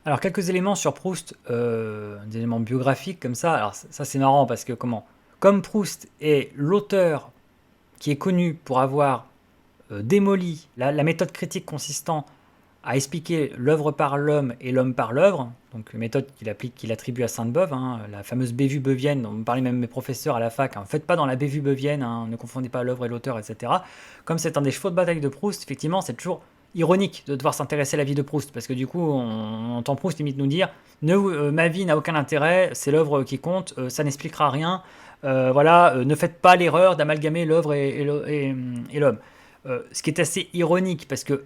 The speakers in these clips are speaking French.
Alors, quelques éléments sur Proust, des éléments biographiques comme ça. Alors, ça c'est marrant parce que comment? Comme Proust est l'auteur qui est connu pour avoir démoli la méthode critique consistant à expliquer l'œuvre par l'homme et l'homme par l'œuvre, donc méthode qu'il applique, qu'il attribue à Sainte-Beuve, hein, la fameuse bévue beuvienne, dont me parlaient même mes professeurs à la fac, hein, faites pas dans la bévue beuvienne, hein, ne confondez pas l'œuvre et l'auteur, etc. Comme c'est un des chevaux de bataille de Proust, effectivement, c'est toujours ironique de devoir s'intéresser à la vie de Proust, parce que du coup, on entend Proust limite nous dire ma vie n'a aucun intérêt, c'est l'œuvre qui compte, ça n'expliquera rien, voilà, ne faites pas l'erreur d'amalgamer l'œuvre et l'homme. Ce qui est assez ironique, parce que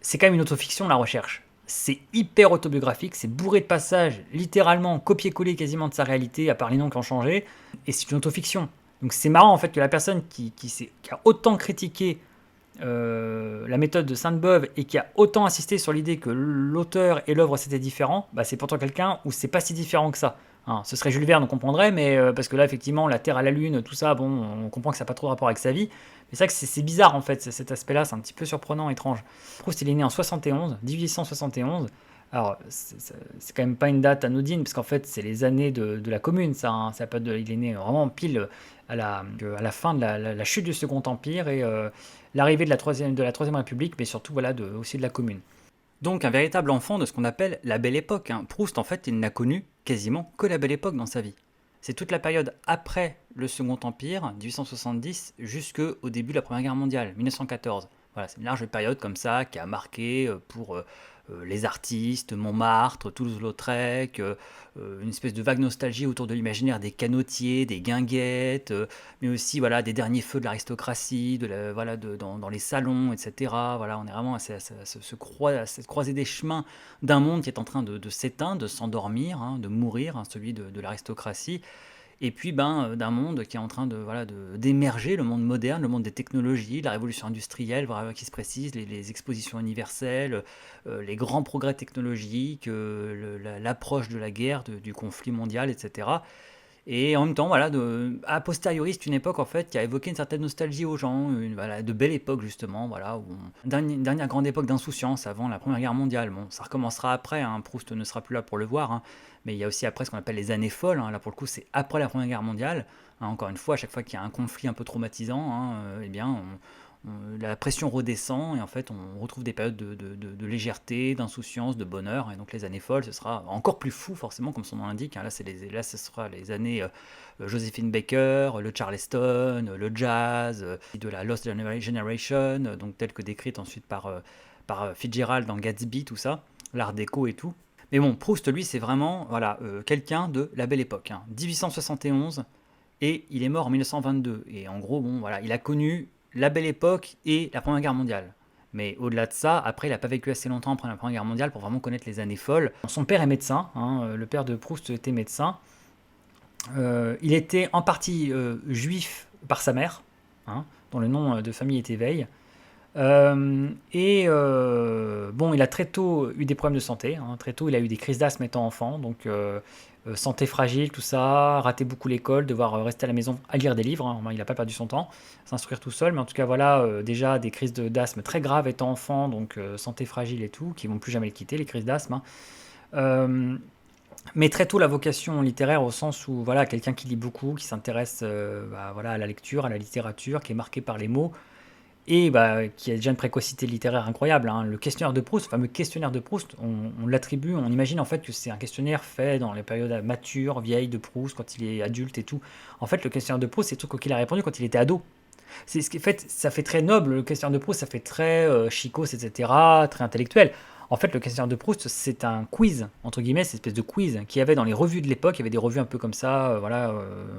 c'est quand même une autofiction, la recherche. C'est hyper autobiographique, c'est bourré de passages, littéralement copier-coller quasiment de sa réalité, à part les noms qui ont changé, et c'est une autofiction. Donc c'est marrant en fait que la personne qui a autant critiqué la méthode de Sainte-Beuve et qui a autant insisté sur l'idée que l'auteur et l'œuvre c'était différent, bah, c'est pourtant quelqu'un où c'est pas si différent que ça. Hein, ce serait Jules Verne, on comprendrait, mais parce que là, effectivement, la Terre à la Lune, tout ça, bon, on comprend que ça n'a pas trop de rapport avec sa vie. Mais c'est vrai que c'est bizarre, en fait, cet aspect-là, c'est un petit peu surprenant, étrange. Proust, il est né en 71, 1871. Alors, c'est quand même pas une date anodine, parce qu'en fait, c'est les années de la Commune, ça. Hein, il est né vraiment pile à la fin de la chute du Second Empire et l'arrivée de la Troisième République, mais surtout voilà, aussi de la Commune. Donc un véritable enfant de ce qu'on appelle la Belle Époque. Hein. Proust, en fait, il n'a connu quasiment que la Belle Époque dans sa vie. C'est toute la période après le Second Empire, 1870, jusqu'au début de la Première Guerre mondiale, 1914. Voilà, c'est une large période comme ça qui a marqué pour les artistes, Montmartre, Toulouse-Lautrec, une espèce de vague nostalgie autour de l'imaginaire des canotiers, des guinguettes, mais aussi voilà, des derniers feux de l'aristocratie, voilà, dans les salons, etc. Voilà, on est vraiment à cette croisée des chemins d'un monde qui est en train de s'éteindre, de s'endormir, hein, de mourir, hein, celui de l'aristocratie, et puis d'un monde qui est en train d'émerger, le monde moderne, le monde des technologies, la révolution industrielle voilà, qui se précise, les expositions universelles, les grands progrès technologiques, l'approche de la guerre, du conflit mondial, etc. Et en même temps, voilà, a posteriori, c'est une époque en fait qui a évoqué une certaine nostalgie aux gens, voilà, de belle époque justement, voilà, une dernière grande époque d'insouciance avant la Première Guerre mondiale. Bon, ça recommencera après, hein, Proust ne sera plus là pour le voir, hein, mais il y a aussi après ce qu'on appelle les années folles. Hein, là pour le coup, c'est après la Première Guerre mondiale. Hein, encore une fois, à chaque fois qu'il y a un conflit un peu traumatisant, hein, eh bien, la pression redescend et en fait on retrouve des périodes de légèreté, d'insouciance, de bonheur. Et donc les années folles, ce sera encore plus fou forcément comme son nom l'indique. Hein. Là, ce sera les années Josephine Baker, le Charleston, le jazz, de la Lost Generation, donc telle que décrite ensuite par Fitzgerald dans Gatsby, tout ça, l'art déco et tout. Mais bon, Proust, lui, c'est vraiment voilà, quelqu'un de la belle époque. Hein. 1871, et il est mort en 1922. Et en gros, bon, voilà, il a connu la belle époque et la Première Guerre mondiale. Mais au-delà de ça, après, il n'a pas vécu assez longtemps après la Première Guerre mondiale pour vraiment connaître les années folles. Son père est médecin, hein, le père de Proust était médecin. Il était en partie juif par sa mère, hein, dont le nom de famille était Veil. Bon, il a très tôt eu des problèmes de santé. Hein. Très tôt, il a eu des crises d'asthme étant enfant. Donc, santé fragile, tout ça. Raté beaucoup l'école, devoir rester à la maison à lire des livres. Hein. Il n'a pas perdu son temps, s'instruire tout seul. Mais en tout cas, voilà, déjà des crises d'asthme très graves étant enfant. Donc, santé fragile et tout, qui vont plus jamais le quitter, les crises d'asthme. Hein. Euh, mais très tôt, la vocation littéraire, au sens où voilà, quelqu'un qui lit beaucoup, qui s'intéresse voilà, à la lecture, à la littérature, qui est marqué par les mots et bah, qui a déjà une précocité littéraire incroyable. Hein. Le questionnaire de Proust, le fameux questionnaire de Proust, on l'attribue, on imagine en fait que c'est un questionnaire fait dans les périodes matures, vieilles de Proust, quand il est adulte et tout. En fait, le questionnaire de Proust, c'est tout qu'il a répondu quand il était ado. C'est ce qui fait, ça fait très noble, le questionnaire de Proust, ça fait très chicos, etc., très intellectuel. En fait, le questionnaire de Proust, c'est un quiz, entre guillemets, c'est une espèce de quiz qu'il y avait dans les revues de l'époque. Il y avait des revues un peu comme ça, voilà,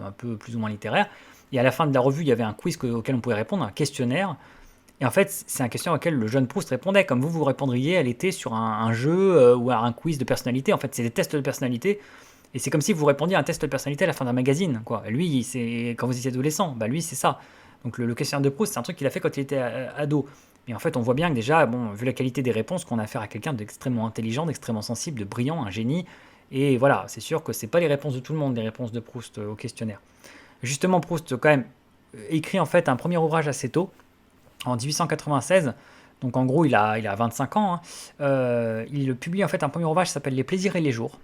un peu plus ou moins littéraires. Et à la fin de la revue, il y avait un quiz auquel on pouvait répondre, un questionnaire. Et en fait, c'est un question auquel le jeune Proust répondait, comme vous répondriez à l'été sur un jeu ou à un quiz de personnalité. En fait, c'est des tests de personnalité. Et c'est comme si vous répondiez à un test de personnalité à la fin d'un magazine. Quoi. Lui, c'est quand vous étiez adolescent, bah lui, c'est ça. Donc le questionnaire de Proust, c'est un truc qu'il a fait quand il était ado. Et en fait, on voit bien que déjà, bon, vu la qualité des réponses, qu'on a affaire à quelqu'un d'extrêmement intelligent, d'extrêmement sensible, de brillant, un génie. Et voilà, c'est sûr que c'est pas les réponses de tout le monde, les réponses de Proust au questionnaire. Justement, Proust, quand même, écrit en fait un premier ouvrage assez tôt, en 1896, Donc en gros, il a 25 ans, hein. Il publie en fait un premier ouvrage qui s'appelle Les plaisirs et les jours.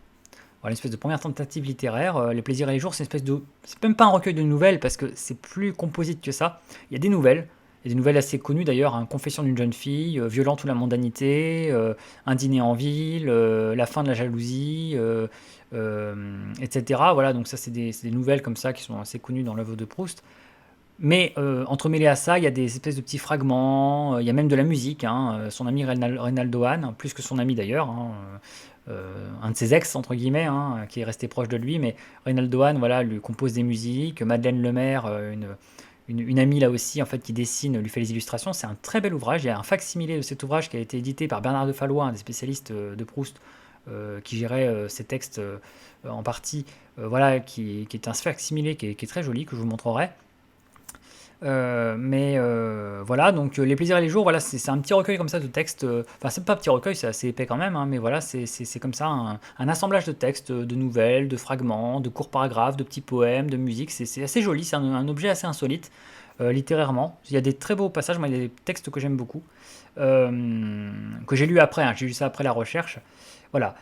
Voilà, une espèce de première tentative littéraire. Les plaisirs et les jours, c'est une espèce de... C'est même pas un recueil de nouvelles, parce que c'est plus composite que ça. Il y a des nouvelles. Il y a des nouvelles assez connues d'ailleurs, hein. Confession d'une jeune fille, Violente ou la mondanité, Un dîner en ville, La fin de la jalousie, etc. Voilà, donc ça c'est des nouvelles comme ça qui sont assez connues dans l'œuvre de Proust. Mais entremêlé à ça, il y a des espèces de petits fragments, il y a même de la musique, hein, son ami Reynaldo Hahn, plus que son ami d'ailleurs, hein, un de ses ex, entre guillemets, hein, qui est resté proche de lui, mais Reynaldo Hahn, voilà, lui compose des musiques, Madeleine Lemaire, une amie là aussi, en fait, qui dessine, lui fait les illustrations. C'est un très bel ouvrage. Il y a un fac-similé de cet ouvrage qui a été édité par Bernard de Fallois, un des spécialistes de Proust, qui gérait ses textes en partie, voilà, qui est un fac-similé qui est très joli, que je vous montrerai. Mais voilà, donc Les plaisirs et les jours, voilà, c'est un petit recueil comme ça de textes. Enfin, c'est pas un petit recueil, c'est assez épais quand même, hein, mais voilà, c'est comme ça un assemblage de textes, de nouvelles, de fragments, de courts paragraphes, de petits poèmes, de musique. C'est assez joli, c'est un objet assez insolite, littérairement. Il y a des très beaux passages, moi, il y a des textes que j'aime beaucoup, que j'ai lu après, hein, j'ai lu ça après la recherche. Voilà.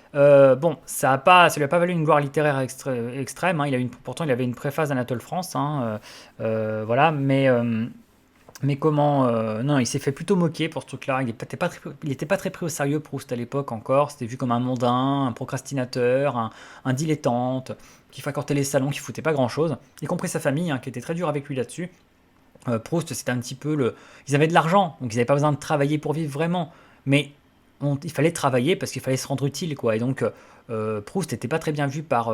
Bon, ça lui a pas valu une gloire littéraire extrême, hein. Pourtant, il avait une préface d'Anatole France, hein, voilà. Mais comment non, il s'est fait plutôt moquer pour ce truc-là. Il était pas très pris au sérieux, Proust, à l'époque encore. C'était vu comme un mondain, un procrastinateur, un dilettante, qui fréquentait les salons, qui foutait pas grand-chose, y compris sa famille, hein, qui était très dure avec lui là-dessus. Proust, c'était un petit peu le. Ils avaient de l'argent, donc ils n'avaient pas besoin de travailler pour vivre vraiment. Mais il fallait travailler parce qu'il fallait se rendre utile, quoi. Et donc, Proust n'était pas très bien vu par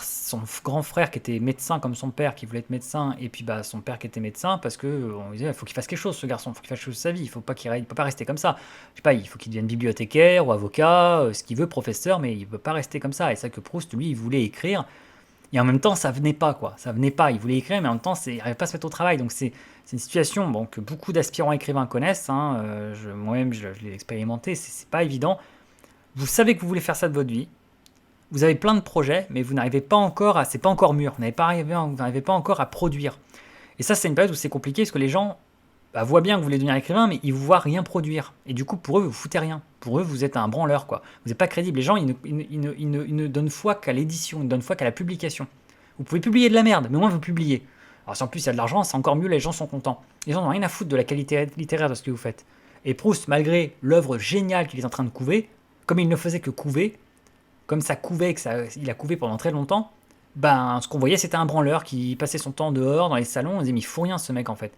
son grand frère qui était médecin comme son père, qui voulait être médecin, et puis bah, son père qui était médecin, parce que on disait il faut qu'il fasse quelque chose, ce garçon, il faut qu'il fasse quelque chose de sa vie, il peut pas rester comme ça. Je sais pas, il faut qu'il devienne bibliothécaire ou avocat, ce qu'il veut, professeur, mais il peut pas rester comme ça. Et c'est ça que Proust, lui, il voulait écrire. Et en même temps, ça venait pas, quoi. Ça venait pas. Il voulait écrire, mais en même temps, il n'arrivait pas à se mettre au travail. Donc c'est une situation, bon, que beaucoup d'aspirants écrivains connaissent, hein. Moi-même, je l'ai expérimenté. C'est pas évident. Vous savez que vous voulez faire ça de votre vie. Vous avez plein de projets, mais vous n'arrivez pas encore à. C'est pas encore mûr. Vous n'arrivez pas encore à produire. Et ça, c'est une période où c'est compliqué parce que les gens bah, voient bien que vous voulez devenir écrivain, mais ils vous voient rien produire. Et du coup, pour eux, vous foutez rien. Pour eux, vous êtes un branleur, quoi. Vous n'êtes pas crédible. Les gens, ils ne donnent foi qu'à l'édition, ils ne donnent foi qu'à la publication. Vous pouvez publier de la merde, mais au moins vous publiez. Alors si en plus il y a de l'argent, c'est encore mieux, les gens sont contents. Les gens n'ont rien à foutre de la qualité littéraire de ce que vous faites. Et Proust, malgré l'œuvre géniale qu'il est en train de couver, comme il ne faisait que couver, comme ça couvait, il a couvé pendant très longtemps, ben ce qu'on voyait c'était un branleur qui passait son temps dehors dans les salons, on disait mais il faut rien ce mec en fait.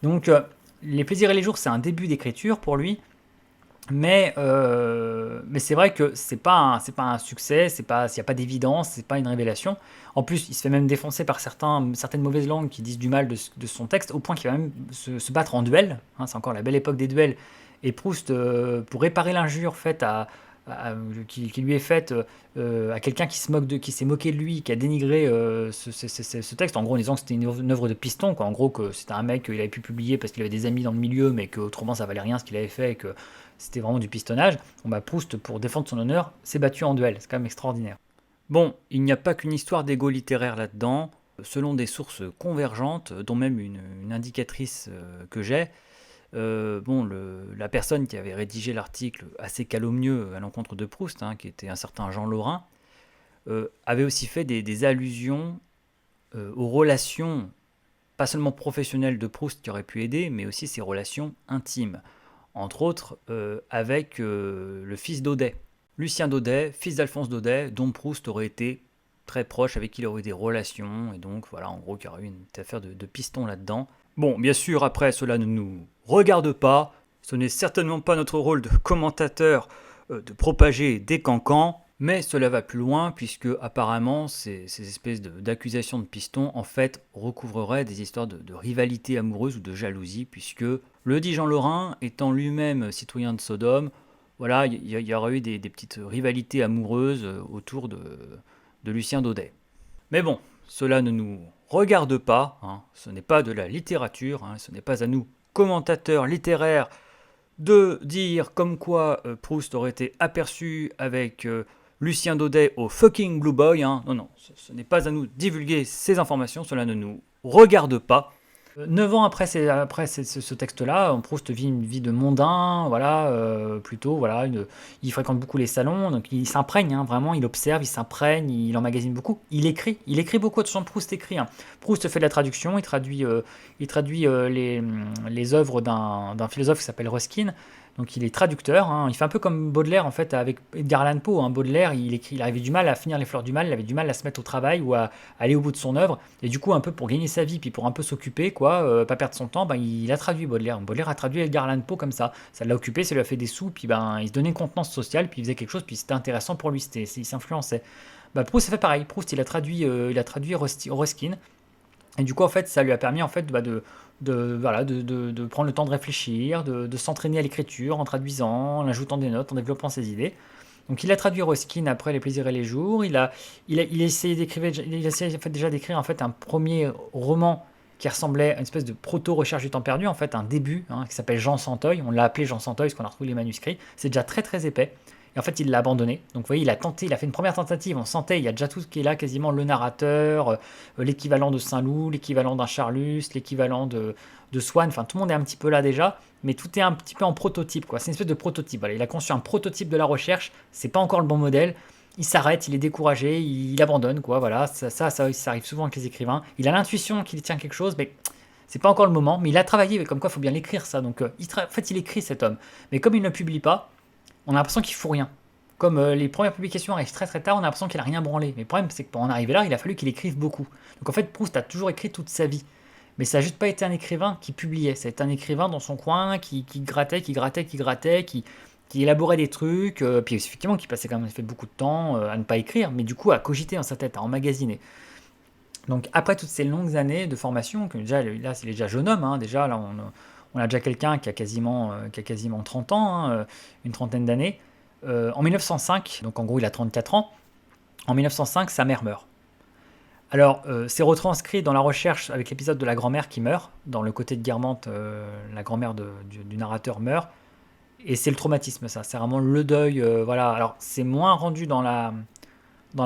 Donc Les plaisirs et les jours c'est un début d'écriture pour lui, mais c'est vrai que c'est pas un succès, s'il n'y a pas d'évidence, c'est pas une révélation. En plus, il se fait même défoncer par certaines mauvaises langues qui disent du mal de son texte, au point qu'il va même se battre en duel, hein. C'est encore la belle époque des duels. Et Proust, pour réparer l'injure faite qui lui est faite à quelqu'un qui s'est moqué de lui, qui a dénigré ce texte, en gros en disant que c'était une œuvre de piston, quoi. En gros que c'était un mec qu'il avait pu publier parce qu'il avait des amis dans le milieu, mais qu'autrement ça valait rien ce qu'il avait fait, et que c'était vraiment du pistonnage. Bon bah Proust, pour défendre son honneur, s'est battu en duel, c'est quand même extraordinaire. Bon, il n'y a pas qu'une histoire d'égo littéraire là-dedans. Selon des sources convergentes, dont même une indicatrice que j'ai, bon, la personne qui avait rédigé l'article assez calomnieux à l'encontre de Proust, hein, qui était un certain Jean Laurin, avait aussi fait des allusions aux relations, pas seulement professionnelles de Proust qui auraient pu aider, mais aussi ses relations intimes. Entre autres avec le fils d'Audet. Lucien Daudet, fils d'Alphonse Daudet, dont Proust aurait été très proche, avec qui il aurait eu des relations, et donc voilà, en gros, qu'il y aurait eu une affaire de piston là-dedans. Bon, bien sûr, après, cela ne nous regarde pas, ce n'est certainement pas notre rôle de commentateur de propager des cancans, mais cela va plus loin, puisque apparemment, ces espèces d'accusations de piston, en fait, recouvreraient des histoires de rivalité amoureuse ou de jalousie, puisque le dit Jean Laurin, étant lui-même citoyen de Sodome, voilà, il y aurait eu des petites rivalités amoureuses autour de Lucien Daudet. Mais bon, cela ne nous regarde pas, hein, ce n'est pas de la littérature, hein, ce n'est pas à nous, commentateurs littéraires, de dire comme quoi Proust aurait été aperçu avec Lucien Daudet au fucking Blue Boy, hein. Non, ce n'est pas à nous de divulguer ces informations, cela ne nous regarde pas. 9 ans après ce texte-là, Proust vit une vie de mondain, voilà, plutôt, voilà, il fréquente beaucoup les salons, donc il s'imprègne, hein, vraiment, il observe, il s'imprègne, il emmagasine beaucoup, il écrit beaucoup, de son Proust écrit, hein. Proust fait de la traduction, il traduit les œuvres d'un philosophe qui s'appelle Ruskin, donc il est traducteur, hein. Il fait un peu comme Baudelaire en fait avec Edgar Allan Poe, hein. Baudelaire, il avait du mal à finir les Fleurs du Mal, il avait du mal à se mettre au travail ou à aller au bout de son œuvre. Et du coup, un peu pour gagner sa vie, puis pour un peu s'occuper, quoi, pas perdre son temps, ben, il a traduit Baudelaire. Baudelaire a traduit Edgar Allan Poe comme ça. Ça l'a occupé, ça lui a fait des sous, puis ben, il se donnait une contenance sociale, puis il faisait quelque chose, puis c'était intéressant pour lui, il s'influençait. Ben, Proust a fait pareil. Proust, il a traduit Ruskin. Et du coup, en fait, ça lui a permis en fait, bah, voilà, de prendre le temps de réfléchir, de s'entraîner à l'écriture en traduisant, en ajoutant des notes, en développant ses idées. Donc il a traduit Ruskin après Les Plaisirs et les Jours. Il a essayé en fait, déjà d'écrire en fait, un premier roman qui ressemblait à une espèce de proto-recherche du temps perdu, en fait un début, hein, qui s'appelle Jean Santeuil. On l'a appelé Jean Santeuil parce qu'on a retrouvé les manuscrits. C'est déjà très très épais. Et en fait, il l'a abandonné. Donc vous voyez, il a fait une première tentative. On sentait, il y a déjà tout ce qui est là, quasiment le narrateur, l'équivalent de Saint-Loup, l'équivalent d'un Charlus, l'équivalent de Swann. Enfin, tout le monde est un petit peu là déjà, mais tout est un petit peu en prototype, quoi. C'est une espèce de prototype. Voilà, il a conçu un prototype de la recherche. C'est pas encore le bon modèle. Il s'arrête, il est découragé, il abandonne, quoi. Voilà, ça arrive souvent avec les écrivains. Il a l'intuition qu'il tient quelque chose, mais c'est pas encore le moment. Mais il a travaillé, comme quoi il faut bien l'écrire, ça. Donc, en fait, il écrit cet homme. Mais comme il ne publie pas, on a l'impression qu'il fout rien. Comme les premières publications arrivent très très tard, on a l'impression qu'il n'a rien branlé. Mais le problème, c'est que pour en arriver là, il a fallu qu'il écrive beaucoup. Donc en fait, Proust a toujours écrit toute sa vie. Mais ça n'a juste pas été un écrivain qui publiait. C'est un écrivain dans son coin qui grattait, qui élaborait des trucs. Puis effectivement, qui passait quand même fait beaucoup de temps à ne pas écrire, mais du coup à cogiter dans sa tête, à emmagasiner. Donc après toutes ces longues années de formation, que déjà, là, il est déjà jeune homme, hein, déjà, là, on a déjà quelqu'un qui a quasiment 30 ans, hein, une trentaine d'années. En 1905, donc en gros il a 34 ans, en 1905 sa mère meurt. Alors c'est retranscrit dans la recherche avec l'épisode de la grand-mère qui meurt, dans le côté de Guermantes, la grand-mère du narrateur meurt, et c'est le traumatisme ça, c'est vraiment le deuil, voilà. Alors c'est moins rendu dans la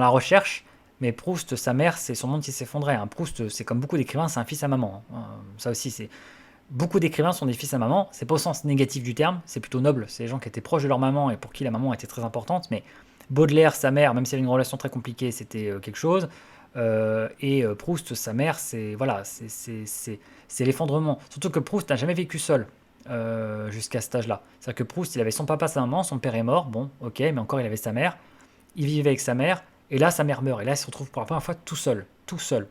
recherche, mais Proust, sa mère, c'est son monde qui s'effondrait, hein. Proust, c'est comme beaucoup d'écrivains, c'est un fils à maman, hein. Ça aussi c'est... Beaucoup d'écrivains sont des fils à maman, c'est pas au sens négatif du terme, c'est plutôt noble, c'est des gens qui étaient proches de leur maman et pour qui la maman était très importante, mais Baudelaire, sa mère, même s'il y avait une relation très compliquée, c'était quelque chose, et Proust, sa mère, c'est voilà, c'est l'effondrement. Surtout que Proust n'a jamais vécu seul jusqu'à cet âge-là. C'est-à-dire que Proust, il avait son papa, sa maman, son père est mort, bon, ok, mais encore il avait sa mère, il vivait avec sa mère, et là sa mère meurt, et là il se retrouve pour la première fois tout seul,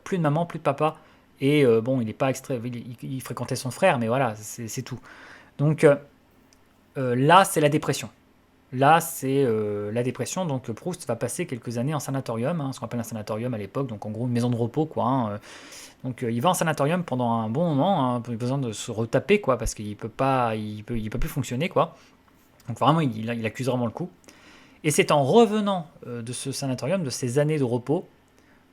plus de maman, plus de papa, et bon, il est pas extrait, il fréquentait son frère, mais voilà, c'est tout. Donc là, c'est la dépression. Là, c'est la dépression. Donc Proust va passer quelques années en sanatorium, hein, ce qu'on appelle un sanatorium à l'époque, donc en gros une maison de repos, quoi, hein. Donc il va en sanatorium pendant un bon moment, hein, il a besoin de se retaper, quoi, parce qu'il peut pas, il peut plus fonctionner, quoi. Donc vraiment, il accuse vraiment le coup. Et c'est en revenant de ce sanatorium, de ces années de repos,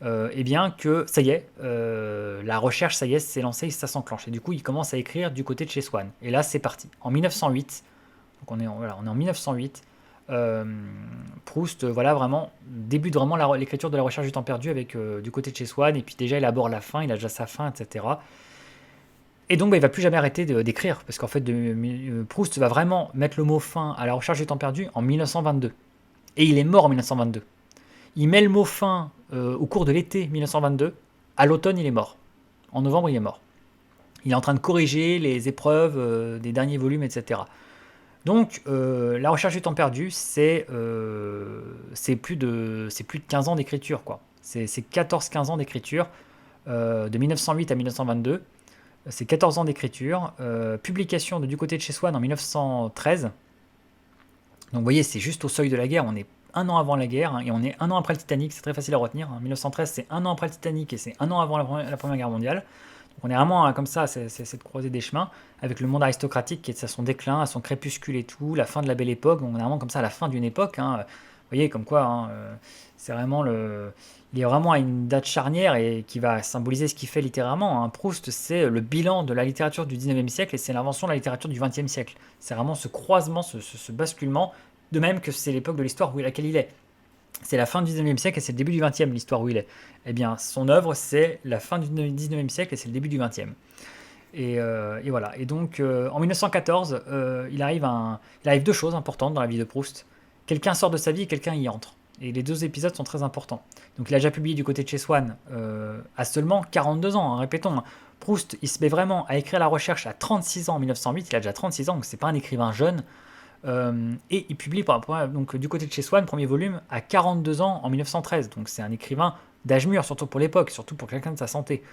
eh bien que ça y est, la recherche, ça y est, s'est lancée, ça s'enclenche. Et du coup, il commence à écrire du côté de chez Swann. Et là, c'est parti. En 1908, donc on est en 1908, Proust, voilà, vraiment, débute vraiment l'écriture de la recherche du temps perdu avec du côté de chez Swann. Et puis déjà, il aborde la fin, il a déjà sa fin, etc. Et donc, bah, il va plus jamais arrêter d'écrire, parce qu'en fait, Proust va vraiment mettre le mot fin à la recherche du temps perdu en 1922. Et il est mort en 1922. Il met le mot fin au cours de l'été 1922. À l'automne, il est mort. En novembre, il est mort. Il est en train de corriger les épreuves des derniers volumes, etc. Donc, la recherche du temps perdu, c'est plus de 15 ans d'écriture, quoi. C'est 14-15 ans d'écriture, de 1908 à 1922. C'est 14 ans d'écriture. Publication du côté de chez Swann en 1913. Donc, vous voyez, c'est juste au seuil de la guerre. On est un an avant la guerre, hein, et on est un an après le Titanic, c'est très facile à retenir, hein. 1913, c'est un an après le Titanic et c'est un an avant la Première Guerre mondiale. Donc on est vraiment comme ça, c'est cette croisée des chemins, avec le monde aristocratique qui est à son déclin, à son crépuscule et tout, la fin de la Belle Époque. Donc on est vraiment comme ça à la fin d'une époque, hein. Vous voyez, comme quoi, hein, c'est vraiment il est vraiment à une date charnière et qui va symboliser ce qu'il fait littéralement, hein. Proust, c'est le bilan de la littérature du 19e siècle et c'est l'invention de la littérature du 20e siècle. C'est vraiment ce croisement, ce basculement. De même que c'est l'époque de l'histoire où laquelle il est. C'est la fin du 19e siècle et c'est le début du 20e, l'histoire où il est. Eh bien, son œuvre, c'est la fin du 19e siècle et c'est le début du 20e. Et voilà. Et donc, en 1914, il arrive deux choses importantes dans la vie de Proust. Quelqu'un sort de sa vie et quelqu'un y entre. Et les deux épisodes sont très importants. Donc, il a déjà publié du côté de chez Swann à seulement 42 ans, hein, répétons. Proust, il se met vraiment à écrire la recherche à 36 ans en 1908. Il a déjà 36 ans, donc c'est pas un écrivain jeune. Et il publie donc, du côté de chez Swann, premier volume, à 42 ans en 1913. Donc, c'est un écrivain d'âge mûr, surtout pour l'époque, surtout pour quelqu'un de sa santé.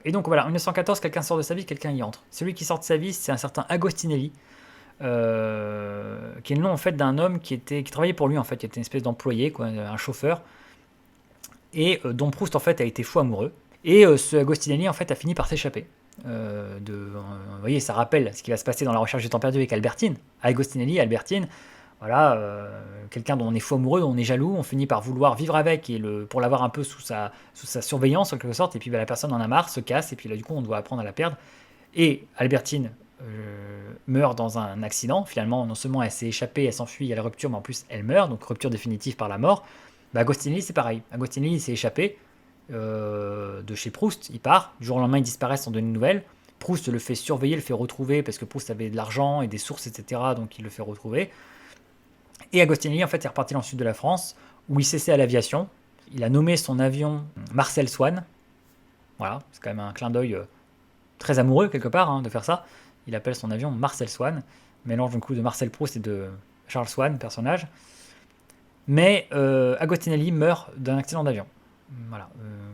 Et donc voilà, en 1914, quelqu'un sort de sa vie, quelqu'un y entre. Celui qui sort de sa vie, c'est un certain Agostinelli, qui est le nom en fait d'un homme qui travaillait pour lui en fait, qui était une espèce d'employé, quoi, un chauffeur, et dont Proust en fait a été fou amoureux. Et ce Agostinelli en fait a fini par s'échapper. Vous voyez, ça rappelle ce qui va se passer dans La Recherche du temps perdu avec Albertine. Agostinelli, Albertine, voilà, quelqu'un dont on est fou amoureux, dont on est jaloux, on finit par vouloir vivre avec pour l'avoir un peu sous sa surveillance en quelque sorte, et puis la personne en a marre, se casse, et puis là du coup on doit apprendre à la perdre. Et Albertine meurt dans un accident, finalement non seulement elle s'est échappée, elle s'enfuit à la rupture, mais en plus elle meurt, donc rupture définitive par la mort. Agostinelli c'est pareil, Agostinelli s'est échappé de chez Proust, il part, du jour au lendemain il disparaît sans donner de nouvelles. Proust le fait surveiller, le fait retrouver, parce que Proust avait de l'argent et des sources, etc., donc il le fait retrouver. Et Agostinelli, en fait, est reparti dans le sud de la France, où il s'essaie à l'aviation. Il a nommé son avion Marcel Swann. Voilà, c'est quand même un clin d'œil très amoureux, quelque part, hein, de faire ça. Il appelle son avion Marcel Swann, mélange du coup de Marcel Proust et de Charles Swann, personnage. Mais Agostinelli meurt d'un accident d'avion. Voilà.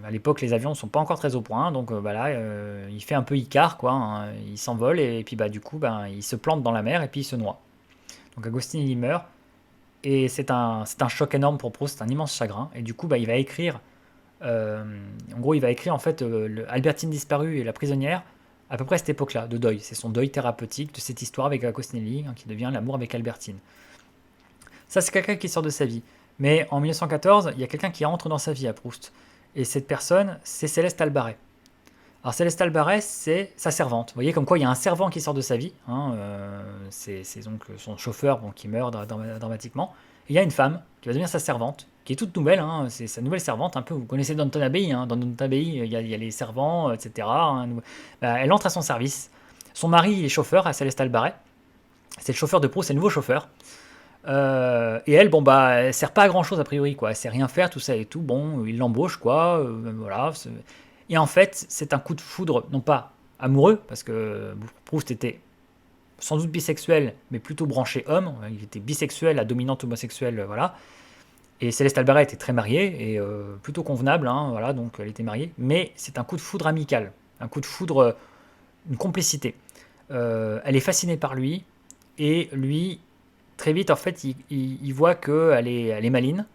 À l'époque, les avions ne sont pas encore très au point, donc il fait un peu Icare, quoi, hein. Il s'envole et puis du coup, il se plante dans la mer et puis il se noie. Donc Agostinelli meurt. Et c'est un choc énorme pour Proust, c'est un immense chagrin. Et du coup, il va écrire, en gros, il va écrire en fait Albertine disparue et la prisonnière à peu près à cette époque-là, de deuil. C'est son deuil thérapeutique de cette histoire avec Agostinelli, hein, qui devient l'amour avec Albertine. Ça, c'est quelqu'un qui sort de sa vie. Mais en 1914, il y a quelqu'un qui entre dans sa vie à Proust. Et cette personne, c'est Céleste Albaret. Alors Céleste Albaret, c'est sa servante. Vous voyez comme quoi il y a un servant qui sort de sa vie. Hein, c'est donc son chauffeur qui meurt dramatiquement. Et il y a une femme qui va devenir sa servante, qui est toute nouvelle. Hein, c'est sa nouvelle servante. Un peu, vous connaissez Downton Abbey. Hein, dans Downton Abbey, il y a les servants, etc. Hein, elle entre à son service. Son mari est chauffeur à Céleste Albaret. C'est le chauffeur de Proust, c'est le nouveau chauffeur. Et elle, elle sert pas à grand chose a priori, quoi. Elle sait rien faire, tout ça et tout. Bon, il l'embauche, quoi. Voilà. Et en fait, c'est un coup de foudre, non pas amoureux, parce que Proust était sans doute bisexuel, mais plutôt branché homme. Il était bisexuel, à dominante homosexuelle, voilà. Et Céleste Albaret était très mariée, et plutôt convenable, hein, voilà, donc elle était mariée. Mais c'est un coup de foudre amical, un coup de foudre, une complicité. Elle est fascinée par lui, et lui, très vite, en fait, il voit qu'elle elle est maligne,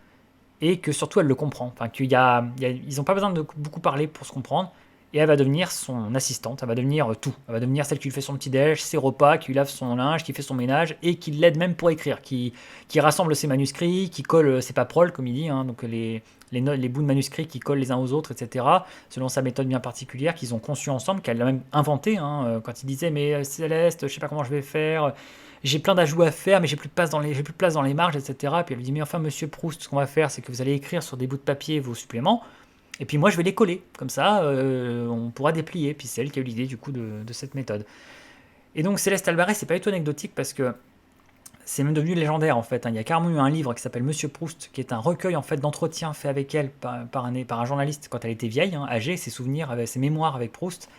et que surtout elle le comprend. Enfin, ils n'ont pas besoin de beaucoup parler pour se comprendre. Et elle va devenir son assistante, elle va devenir tout. Elle va devenir celle qui lui fait son petit-déj, ses repas, qui lui lave son linge, qui fait son ménage et qui l'aide même pour écrire, qui rassemble ses manuscrits, qui colle ses paperoles, comme il dit, hein, donc les bouts de manuscrits qui collent les uns aux autres, etc., selon sa méthode bien particulière, qu'ils ont conçue ensemble, qu'elle a même inventée, hein, quand il disait « Mais Céleste, je sais pas comment je vais faire, j'ai plein d'ajouts à faire, mais j'ai plus de place dans les marges, etc. » Puis elle lui dit « Mais enfin, monsieur Proust, ce qu'on va faire, c'est que vous allez écrire sur des bouts de papier vos suppléments, et puis moi je vais les coller, comme ça on pourra déplier. » Puis c'est elle qui a eu l'idée du coup de cette méthode. Et donc Céleste Albaret, c'est pas du tout anecdotique parce que c'est même devenu légendaire en fait. Il y a carrément eu un livre qui s'appelle Monsieur Proust, qui est un recueil en fait d'entretiens fait avec elle par un journaliste quand elle était vieille, hein, âgée, ses souvenirs, ses mémoires avec Proust.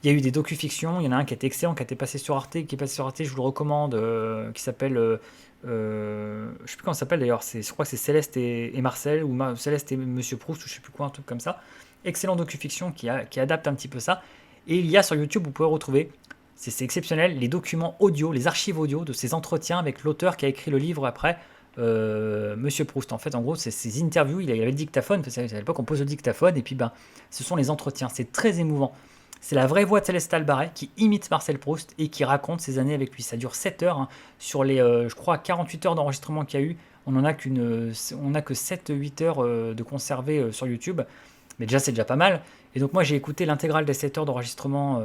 Il y a eu des docu-fictions, il y en a un qui était excellent, qui a été passé sur Arte, je vous le recommande, qui s'appelle, je sais plus comment ça s'appelle d'ailleurs, je crois que c'est Céleste et Marcel, ou Céleste et Monsieur Proust, ou je sais plus quoi, un truc comme ça. Excellent docu-fiction qui adapte un petit peu ça. Et il y a sur YouTube, vous pouvez retrouver, c'est exceptionnel, les documents audio, les archives audio de ces entretiens avec l'auteur qui a écrit le livre après, Monsieur Proust. En fait, en gros, c'est ces interviews, il avait le dictaphone, parce qu'à l'époque on pose le dictaphone, et puis ce sont les entretiens, c'est très émouvant. C'est la vraie voix de Céleste Albaret qui imite Marcel Proust et qui raconte ses années avec lui. Ça dure 7 heures. Hein. Sur les, je crois, 48 heures d'enregistrement qu'il y a eu, on n'a que 7-8 heures de conservées sur YouTube. Mais déjà, c'est déjà pas mal. Et donc moi, j'ai écouté l'intégrale des 7 heures d'enregistrement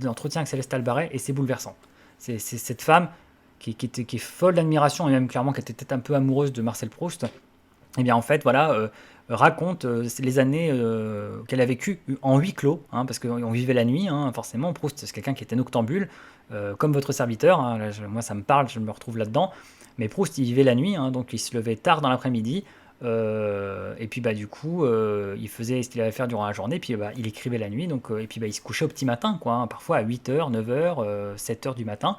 d'entretien avec Céleste Albaret et c'est bouleversant. C'est cette femme qui est folle d'admiration et même clairement qui était peut-être un peu amoureuse de Marcel Proust. et bien en fait, voilà, raconte les années qu'elle a vécues en huis clos, hein, parce qu'on vivait la nuit, hein, forcément. Proust, c'est quelqu'un qui était noctambule, comme votre serviteur, hein, là, moi ça me parle, je me retrouve là-dedans. Mais Proust, il vivait la nuit, hein, donc il se levait tard dans l'après-midi, et puis bah, du coup, il faisait ce qu'il avait à faire durant la journée, puis bah, il écrivait la nuit, donc, et puis bah, il se couchait au petit matin, quoi, hein, parfois à 8h, 9h, 7h du matin.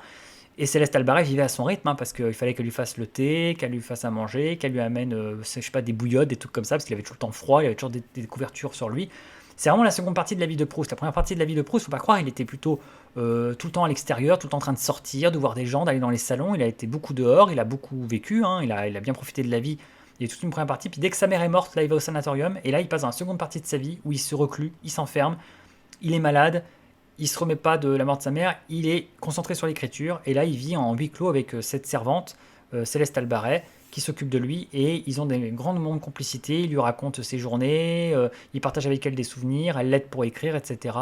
Et Céleste Albaret vivait à son rythme, hein, parce qu'il fallait qu'elle lui fasse le thé, qu'elle lui fasse à manger, qu'elle lui amène, je sais pas, des bouillottes, des trucs comme ça, parce qu'il avait toujours le temps froid, il avait toujours des couvertures sur lui. C'est vraiment la seconde partie de la vie de Proust. La première partie de la vie de Proust, faut pas croire, il était plutôt tout le temps à l'extérieur, tout le temps en train de sortir, de voir des gens, d'aller dans les salons. Il a été beaucoup dehors, il a beaucoup vécu, hein, il a bien profité de la vie. Il y a toute une première partie, puis dès que sa mère est morte, là il va au sanatorium, et là il passe dans la seconde partie de sa vie où il se reclus, il s'enferme, il est malade, il se remet pas de la mort de sa mère, il est concentré sur l'écriture, et là il vit en huis clos avec cette servante, Céleste Albaret, qui s'occupe de lui, et ils ont des grandes moments de complicité, il lui raconte ses journées, il partage avec elle des souvenirs, elle l'aide pour écrire, etc.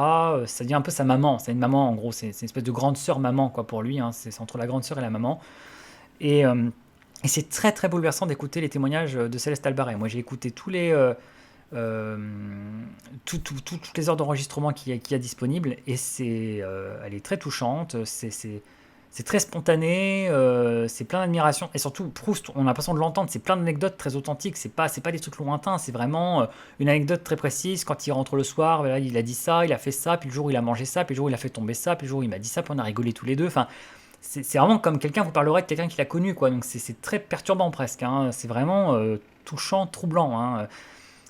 Ça devient un peu sa maman, c'est une maman en gros, c'est une espèce de grande sœur maman quoi pour lui, hein, c'est entre la grande sœur et la maman. Et, euh, et c'est très très bouleversant d'écouter les témoignages de Céleste Albaret. Moi j'ai écouté euh, toutes les heures d'enregistrement qu'il y a disponibles et elle est très touchante, c'est très spontané, c'est plein d'admiration et surtout Proust, on a l'impression de l'entendre, c'est plein d'anecdotes très authentiques, c'est pas des trucs lointains, c'est vraiment une anecdote très précise. Quand il rentre le soir, voilà, il a dit ça, il a fait ça, puis le jour où il a mangé ça, puis le jour où il a fait tomber ça, puis le jour où il m'a dit ça, puis on a rigolé tous les deux. Enfin, c'est vraiment comme quelqu'un vous parlerait de quelqu'un qui l'a connu, quoi. Donc c'est très perturbant presque, hein. C'est vraiment touchant, troublant, hein.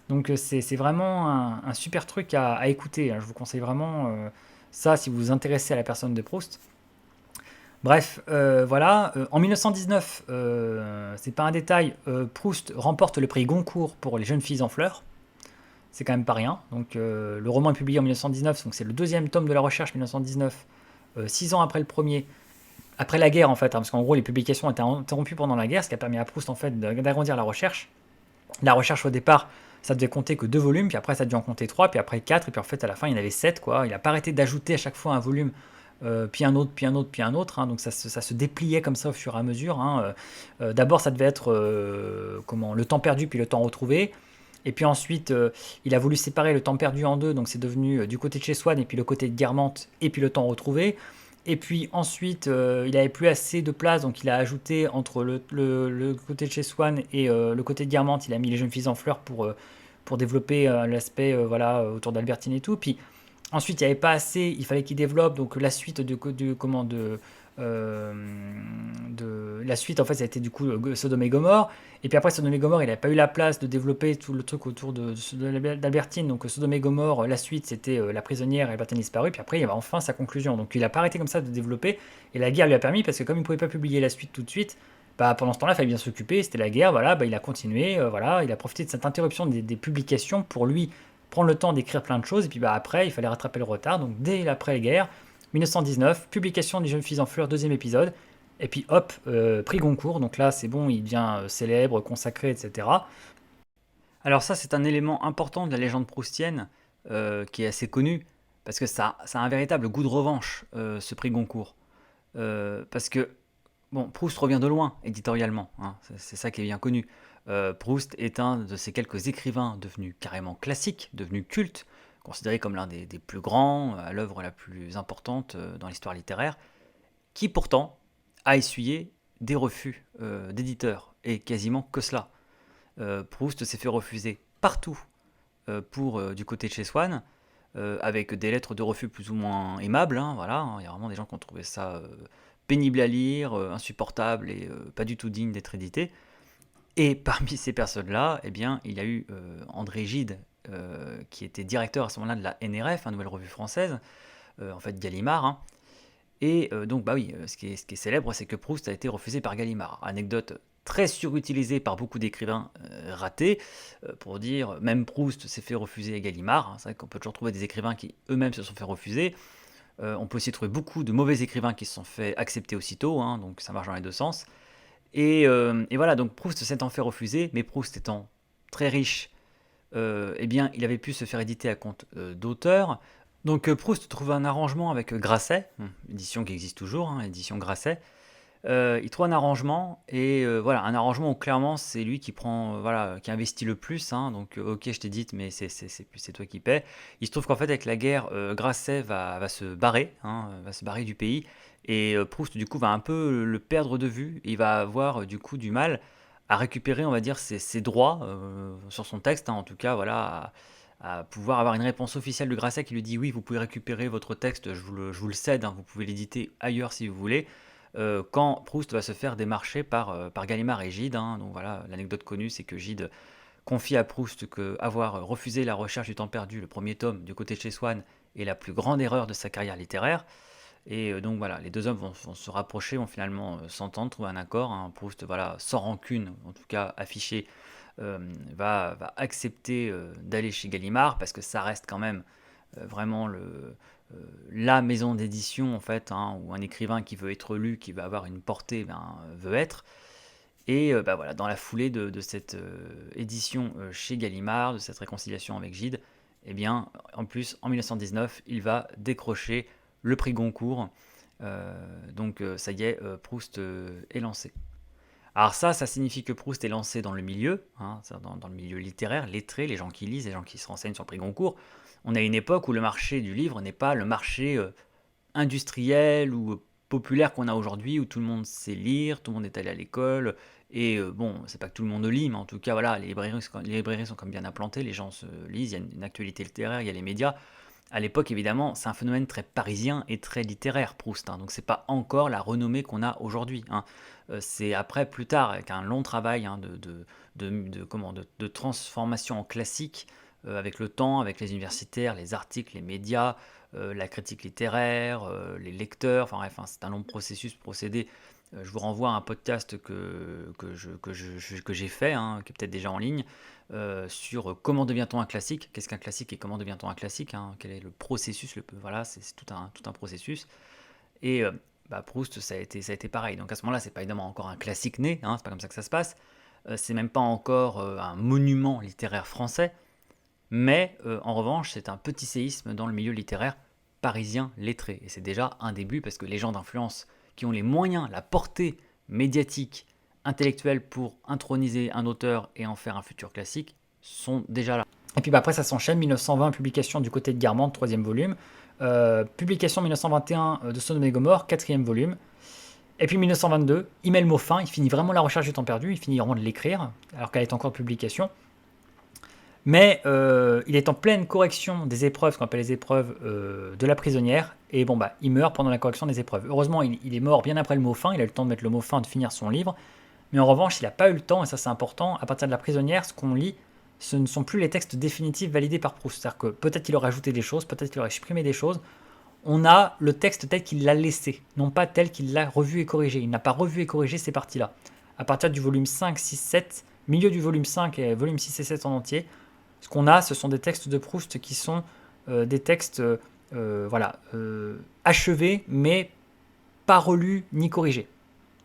Donc c'est vraiment un super truc à écouter, hein. Je vous conseille vraiment ça si vous vous intéressez à la personne de Proust. Bref, voilà. En 1919, c'est pas un détail, Proust remporte le prix Goncourt pour les jeunes filles en fleurs. C'est quand même pas rien. Donc le roman est publié en 1919, donc c'est le deuxième tome de la recherche 1919, 6 ans après le premier, après la guerre en fait, hein, parce qu'en gros les publications étaient interrompues pendant la guerre, ce qui a permis à Proust en fait d'agrandir la recherche. La recherche au départ, ça devait compter que 2 volumes, puis après ça a dû en compter 3, puis après 4, et puis en fait à la fin il y en avait 7, quoi. Il n'a pas arrêté d'ajouter à chaque fois un volume, puis un autre, puis un autre, puis un autre, hein. Donc ça se dépliait comme ça au fur et à mesure, hein. D'abord ça devait être le temps perdu, puis le temps retrouvé. Et puis ensuite, il a voulu séparer le temps perdu en deux, donc c'est devenu du côté de chez Swann, et puis le côté de Guermantes, et puis le temps retrouvé. Et puis ensuite, il n'avait plus assez de place, donc il a ajouté entre le côté de chez Swann et le côté de Guermantes, il a mis les jeunes filles en fleurs pour développer l'aspect voilà, autour d'Albertine et tout. Puis ensuite, il n'y avait pas assez, il fallait qu'il développe donc la suite euh, la suite en fait ça a été du coup Sodome et Gomorre. Et puis après Sodome et Gomorre, il n'avait pas eu la place de développer tout le truc autour d'Albertine. Donc Sodome et Gomorre, la suite c'était la prisonnière et Albertine disparue. Puis après il y avait enfin sa conclusion. Donc il a pas arrêté comme ça de développer. Et la guerre lui a permis parce que comme il ne pouvait pas publier la suite tout de suite, bah, pendant ce temps-là, il fallait bien s'occuper, c'était la guerre, voilà, bah, il a continué, voilà, il a profité de cette interruption des publications pour lui prendre le temps d'écrire plein de choses, et puis bah, après, il fallait rattraper le retard, donc dès l'après-guerre, 1919, publication des Jeunes Filles en Fleurs, deuxième épisode, et puis hop, prix Goncourt, donc là c'est bon, il devient célèbre, consacré, etc. Alors ça c'est un élément important de la légende proustienne, qui est assez connu, parce que ça a un véritable goût de revanche, ce prix Goncourt. Parce que bon, Proust revient de loin, éditorialement, hein, c'est ça qui est bien connu. Proust est un de ces quelques écrivains devenus carrément classiques, devenus cultes, considéré comme l'un des plus grands, à l'œuvre la plus importante dans l'histoire littéraire, qui pourtant a essuyé des refus d'éditeurs, et quasiment que cela. Proust s'est fait refuser partout du côté de chez Swann, avec des lettres de refus plus ou moins aimables, hein, voilà, hein. Il y a vraiment des gens qui ont trouvé ça pénible à lire, insupportable et pas du tout digne d'être édité. Et parmi ces personnes-là, eh bien, il y a eu André Gide, qui était directeur à ce moment-là de la NRF, Nouvelle Revue Française, en fait Gallimard, hein. Et donc, bah oui, ce qui est célèbre, c'est que Proust a été refusé par Gallimard. Anecdote très surutilisée par beaucoup d'écrivains ratés, pour dire, même Proust s'est fait refuser à Gallimard, hein. C'est vrai qu'on peut toujours trouver des écrivains qui eux-mêmes se sont fait refuser. On peut aussi trouver beaucoup de mauvais écrivains qui se sont fait accepter aussitôt, hein, donc ça marche dans les deux sens. Et voilà, donc Proust s'étant fait refuser, mais Proust étant très riche, eh bien, il avait pu se faire éditer à compte d'auteur. Donc Proust trouve un arrangement avec Grasset, édition qui existe toujours, hein, édition Grasset, Il trouve un arrangement et voilà, un arrangement où clairement c'est lui qui prend, voilà, qui investit le plus, hein, donc OK, je t'ai dit, mais c'est toi qui paies. Il se trouve qu'en fait avec la guerre, Grasset va se barrer, hein, va se barrer du pays et Proust du coup va un peu le perdre de vue. Il va avoir du coup du mal à récupérer, on va dire, ses droits sur son texte, hein, en tout cas, voilà, à pouvoir avoir une réponse officielle de Grasset qui lui dit: «Oui, vous pouvez récupérer votre texte, je vous le cède, hein, vous pouvez l'éditer ailleurs si vous voulez». Quand Proust va se faire démarcher par Gallimard et Gide, hein. Donc voilà, l'anecdote connue, c'est que Gide confie à Proust qu'avoir refusé La Recherche du temps perdu, le premier tome, du côté de chez Swann, est la plus grande erreur de sa carrière littéraire. Et donc voilà, les deux hommes vont se rapprocher, vont finalement s'entendre, trouver un accord, hein. Proust, voilà, sans rancune, en tout cas affiché, va accepter d'aller chez Gallimard, parce que ça reste quand même vraiment la maison d'édition, en fait, hein, où un écrivain qui veut être lu, qui veut avoir une portée, ben, veut être. Et bah, voilà, dans la foulée de cette édition chez Gallimard, de cette réconciliation avec Gide, eh bien, en plus, en 1919, il va décrocher le prix Goncourt. Donc ça y est, Proust est lancé. Alors ça signifie que Proust est lancé dans le milieu, hein, dans le milieu littéraire, lettré, les gens qui lisent, les gens qui se renseignent sur le prix Goncourt. On a une époque où le marché du livre n'est pas le marché industriel ou populaire qu'on a aujourd'hui, où tout le monde sait lire, tout le monde est allé à l'école, et bon, c'est pas que tout le monde lit, mais en tout cas, voilà, les librairies sont comme bien implantées, les gens se lisent, il y a une actualité littéraire, il y a les médias. À l'époque, évidemment, c'est un phénomène très parisien et très littéraire, Proust, hein, donc c'est pas encore la renommée qu'on a aujourd'hui, hein. C'est après, plus tard, avec un long travail, hein, de transformation en classique, avec le temps, avec les universitaires, les articles, les médias, la critique littéraire, les lecteurs, enfin bref, hein, c'est un long procédé. Je vous renvoie à un podcast que j'ai fait, hein, qui est peut-être déjà en ligne, sur comment devient-on un classique, qu'est-ce qu'un classique et comment devient-on un classique, hein, quel est le processus, voilà, c'est tout un processus. Et bah, Proust, ça a été pareil. Donc à ce moment-là, c'est pas évidemment encore un classique né, hein, c'est pas comme ça que ça se passe. C'est même pas encore un monument littéraire français, mais en revanche, c'est un petit séisme dans le milieu littéraire parisien lettré. Et c'est déjà un début, parce que les gens d'influence qui ont les moyens, la portée médiatique, intellectuelle pour introniser un auteur et en faire un futur classique sont déjà là. Et puis bah, après, ça s'enchaîne. 1920, publication du côté de Guermantes, troisième volume. Publication 1921 de Sodome et Gomorrhe, quatrième volume. Et puis 1922, il met le mot fin, il finit vraiment La Recherche du temps perdu, il finit vraiment de l'écrire, alors qu'elle est encore en publication. Mais il est en pleine correction des épreuves, ce qu'on appelle les épreuves de la prisonnière, et bon bah il meurt pendant la correction des épreuves. Heureusement, il est mort bien après le mot fin, il a eu le temps de mettre le mot fin, de finir son livre, mais en revanche, il n'a pas eu le temps, et ça c'est important, à partir de la prisonnière, ce qu'on lit, ce ne sont plus les textes définitifs validés par Proust. C'est-à-dire que peut-être qu'il aurait ajouté des choses, peut-être qu'il aurait supprimé des choses. On a le texte tel qu'il l'a laissé, non pas tel qu'il l'a revu et corrigé. Il n'a pas revu et corrigé ces parties-là. À partir du volume 5, 6, 7, milieu du volume 5 et volume 6 et 7 en entier, ce qu'on a, ce sont des textes de Proust qui sont des textes voilà, achevés, mais pas relus ni corrigés.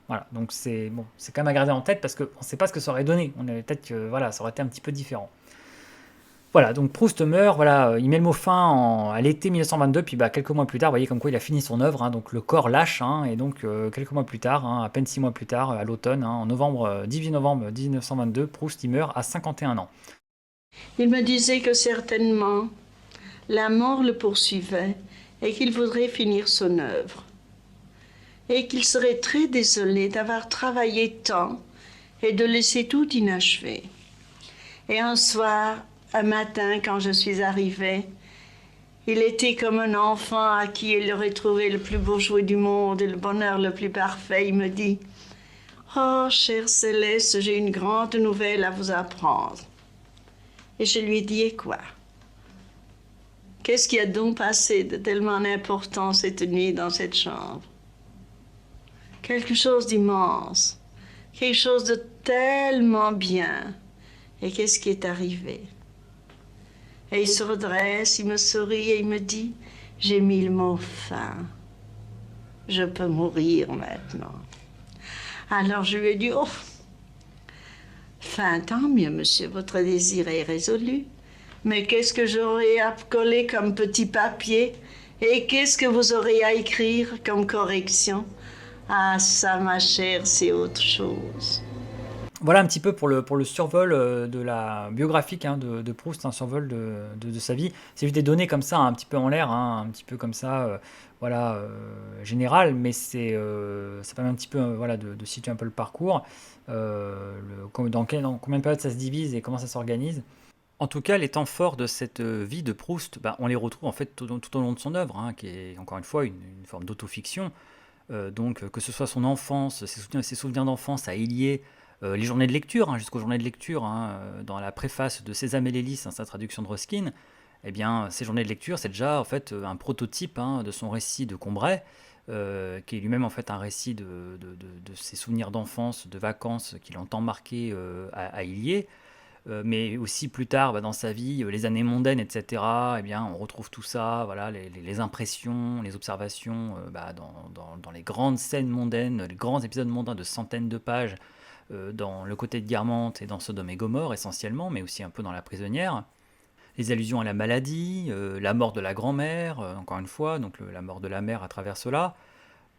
Voilà, donc c'est bon, c'est quand même à garder en tête parce qu'on ne sait pas ce que ça aurait donné. On avait peut-être que voilà, ça aurait été un petit peu différent. Voilà, donc Proust meurt, voilà, il met le mot fin à l'été 1922, puis bah, quelques mois plus tard, vous voyez comme quoi il a fini son œuvre, hein, donc le corps lâche, hein, et donc quelques mois plus tard, hein, à peine 6 mois plus tard, à l'automne, hein, en novembre, 18 novembre 1922, Proust il meurt à 51 ans. Il me disait que certainement la mort le poursuivait et qu'il voudrait finir son œuvre. Et qu'il serait très désolé d'avoir travaillé tant et de laisser tout inachevé. Et un soir, un matin, quand je suis arrivée, il était comme un enfant à qui il aurait trouvé le plus beau jouet du monde et le bonheur le plus parfait. Il me dit « Oh, chère Céleste, j'ai une grande nouvelle à vous apprendre. » Et je lui ai dit « Et quoi? Qu'est-ce qui a donc passé de tellement important cette nuit dans cette chambre? » Quelque chose d'immense, quelque chose de tellement bien. Et qu'est-ce qui est arrivé? Et il se redresse, il me sourit et il me dit, j'ai mis le mot fin. Je peux mourir maintenant. Alors je lui ai dit, oh, fin, tant mieux, monsieur, votre désir est résolu. Mais qu'est-ce que j'aurai à coller comme petit papier? Et qu'est-ce que vous aurez à écrire comme correction? Ah ça, ma chère, c'est autre chose. Voilà un petit peu pour le survol de la biographique de Proust, un survol de sa vie. C'est juste des données comme ça, un petit peu en l'air, un petit peu comme ça, voilà, général, mais ça permet un petit peu voilà, de situer un peu le parcours, dans combien de périodes ça se divise et comment ça s'organise. En tout cas, les temps forts de cette vie de Proust, bah, on les retrouve en fait tout au long de son œuvre, qui est encore une fois une forme d'autofiction. Donc que ce soit son enfance, ses souvenirs d'enfance à Hélier, les journées de lecture, jusqu'aux journées de lecture, dans la préface de Sésame et l'hélice, sa traduction de Ruskin, eh bien, ces journées de lecture, c'est déjà en fait un prototype de son récit de Combray, qui est lui-même en fait un récit de ses souvenirs d'enfance, de vacances qu'il entend marquer à Hélier. Mais aussi plus tard dans sa vie, les années mondaines, etc., eh bien, on retrouve tout ça, voilà, les impressions, les observations dans les grandes scènes mondaines, les grands épisodes mondains de centaines de pages, dans Le Côté de Guermantes et dans Sodome et Gomorrhe essentiellement, mais aussi un peu dans La Prisonnière. Les allusions à la maladie, la mort de la grand-mère, encore une fois, donc la mort de la mère à travers cela,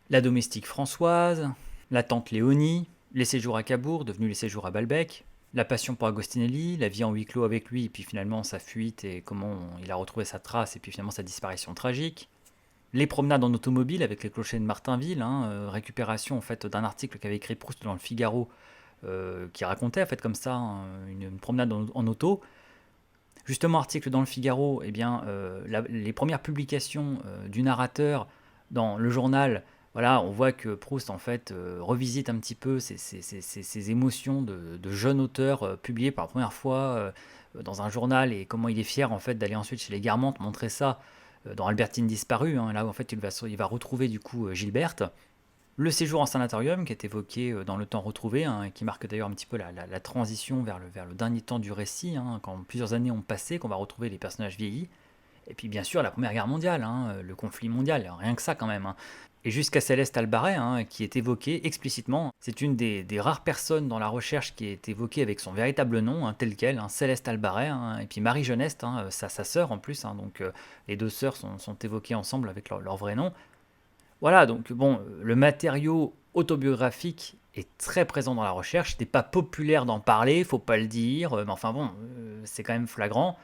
la domestique Françoise, la tante Léonie, les séjours à Cabourg, devenus les séjours à Balbec, la passion pour Agostinelli, la vie en huis clos avec lui, et puis finalement sa fuite et comment il a retrouvé sa trace, et puis finalement sa disparition tragique. Les promenades en automobile avec les clochers de Martinville, récupération en fait d'un article qu'avait écrit Proust dans le Figaro, qui racontait en fait comme ça une promenade en auto. Justement, article dans le Figaro, eh bien, les premières publications du narrateur dans le journal, voilà, on voit que Proust en fait revisite un petit peu ses émotions de jeune auteur publié pour la première fois dans un journal, et comment il est fier en fait d'aller ensuite chez les Guermantes montrer ça dans Albertine disparue, là où en fait il va retrouver du coup Gilberte. Le séjour en sanatorium qui est évoqué dans Le Temps retrouvé, et qui marque d'ailleurs un petit peu la transition vers le dernier temps du récit, quand plusieurs années ont passé, qu'on va retrouver les personnages vieillis. Et puis bien sûr la Première Guerre mondiale, le conflit mondial, rien que ça quand même. Et jusqu'à Céleste Albaret, qui est évoquée explicitement. C'est une des rares personnes dans la recherche qui est évoquée avec son véritable nom, tel quel, Céleste Albaret, et puis Marie Geneste, sa sœur en plus, donc les deux sœurs sont évoquées ensemble avec leur vrai nom. Voilà, donc bon, le matériau autobiographique est très présent dans la recherche. Ce n'est pas populaire d'en parler, faut pas le dire, mais enfin bon, c'est quand même flagrant.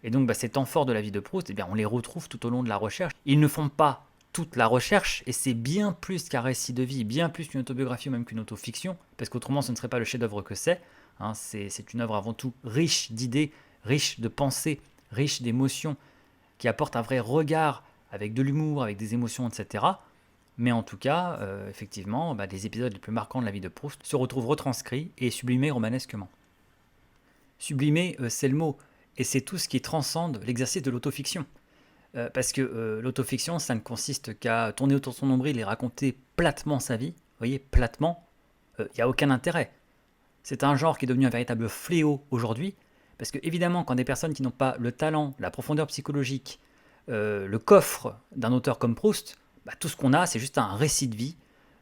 Et donc ces temps forts de la vie de Proust, eh bien, on les retrouve tout au long de la recherche. Ils ne font pas toute la recherche, et c'est bien plus qu'un récit de vie, bien plus qu'une autobiographie ou même qu'une autofiction, parce qu'autrement ce ne serait pas le chef-d'œuvre que c'est. C'est une œuvre avant tout riche d'idées, riche de pensées, riche d'émotions, qui apporte un vrai regard avec de l'humour, avec des émotions, etc. Mais en tout cas, effectivement, les épisodes les plus marquants de la vie de Proust se retrouvent retranscrits et sublimés romanesquement. Sublimer, c'est le mot, et c'est tout ce qui transcende l'exercice de l'autofiction. Parce que l'autofiction, ça ne consiste qu'à tourner autour de son nombril et raconter platement sa vie. Vous voyez, platement, il n'y a aucun intérêt. C'est un genre qui est devenu un véritable fléau aujourd'hui, parce que évidemment, quand des personnes qui n'ont pas le talent, la profondeur psychologique, le coffre d'un auteur comme Proust, tout ce qu'on a, c'est juste un récit de vie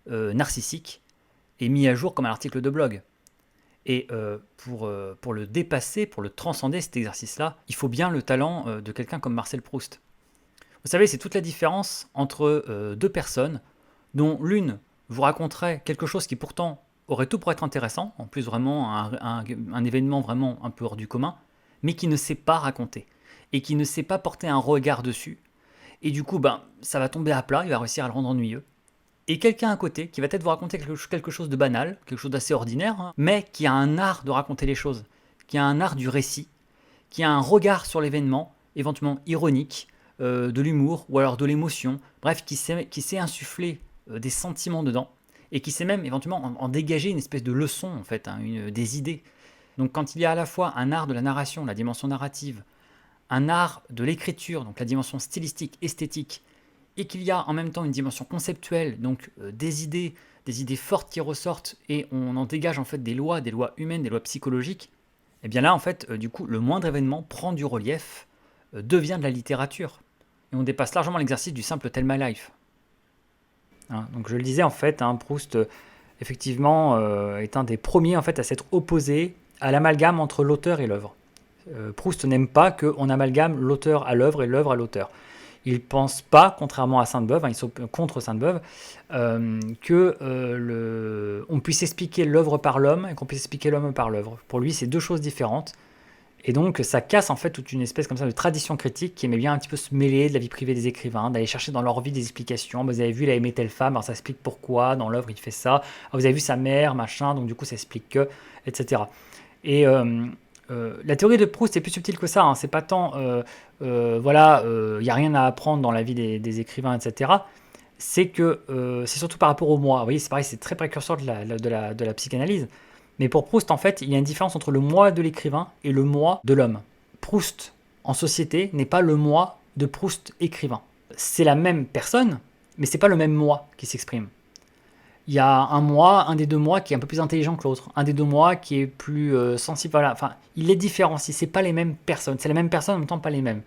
narcissique et mis à jour comme un article de blog. Et pour le dépasser, pour le transcender, cet exercice-là, il faut bien le talent de quelqu'un comme Marcel Proust. Vous savez, c'est toute la différence entre deux personnes dont l'une vous raconterait quelque chose qui pourtant aurait tout pour être intéressant, en plus vraiment un événement vraiment un peu hors du commun, mais qui ne sait pas raconter et qui ne sait pas porter un regard dessus. Et du coup, ça va tomber à plat, il va réussir à le rendre ennuyeux. Et quelqu'un à côté qui va peut-être vous raconter quelque chose de banal, quelque chose d'assez ordinaire, mais qui a un art de raconter les choses, qui a un art du récit, qui a un regard sur l'événement, éventuellement ironique, de l'humour ou alors de l'émotion, bref, qui sait insuffler des sentiments dedans, et qui sait même éventuellement en dégager une espèce de leçon, en fait, des idées. Donc quand il y a à la fois un art de la narration, la dimension narrative, un art de l'écriture, donc la dimension stylistique, esthétique, et qu'il y a en même temps une dimension conceptuelle, donc des idées fortes qui ressortent, et on en dégage en fait des lois humaines, des lois psychologiques, et bien là en fait, du coup, le moindre événement prend du relief, devient de la littérature, et on dépasse largement l'exercice du simple Tell My Life. Donc je le disais en fait, Proust effectivement est un des premiers en fait à s'être opposé à l'amalgame entre l'auteur et l'œuvre. Proust n'aime pas qu'on amalgame l'auteur à l'œuvre et l'œuvre à l'auteur. Ils ne pensent pas, contrairement à Sainte-Beuve, ils sont contre Sainte-Beuve, que on puisse expliquer l'œuvre par l'homme et qu'on puisse expliquer l'homme par l'œuvre. Pour lui, c'est deux choses différentes. Et donc, ça casse en fait toute une espèce comme ça de tradition critique qui aimait bien un petit peu se mêler de la vie privée des écrivains, d'aller chercher dans leur vie des explications. Vous avez vu, il a aimé telle femme, alors ça explique pourquoi, dans l'œuvre, il fait ça. Alors, vous avez vu sa mère, machin, donc du coup, ça explique que, etc. Et la théorie de Proust est plus subtile que ça. Hein. C'est pas tant, voilà, il n'y a rien à apprendre dans la vie des écrivains, etc. C'est que c'est surtout par rapport au moi. Vous voyez, c'est pareil, c'est très précurseur de la psychanalyse. Mais pour Proust, en fait, il y a une différence entre le moi de l'écrivain et le moi de l'homme. Proust, en société, n'est pas le moi de Proust écrivain. C'est la même personne, mais c'est pas le même moi qui s'exprime. Il y a un moi, un des deux moi qui est un peu plus intelligent que l'autre, un des deux moi qui est plus sensible. Voilà. Enfin, il les différencie. C'est pas les mêmes personnes. C'est la même personne en même temps pas les mêmes.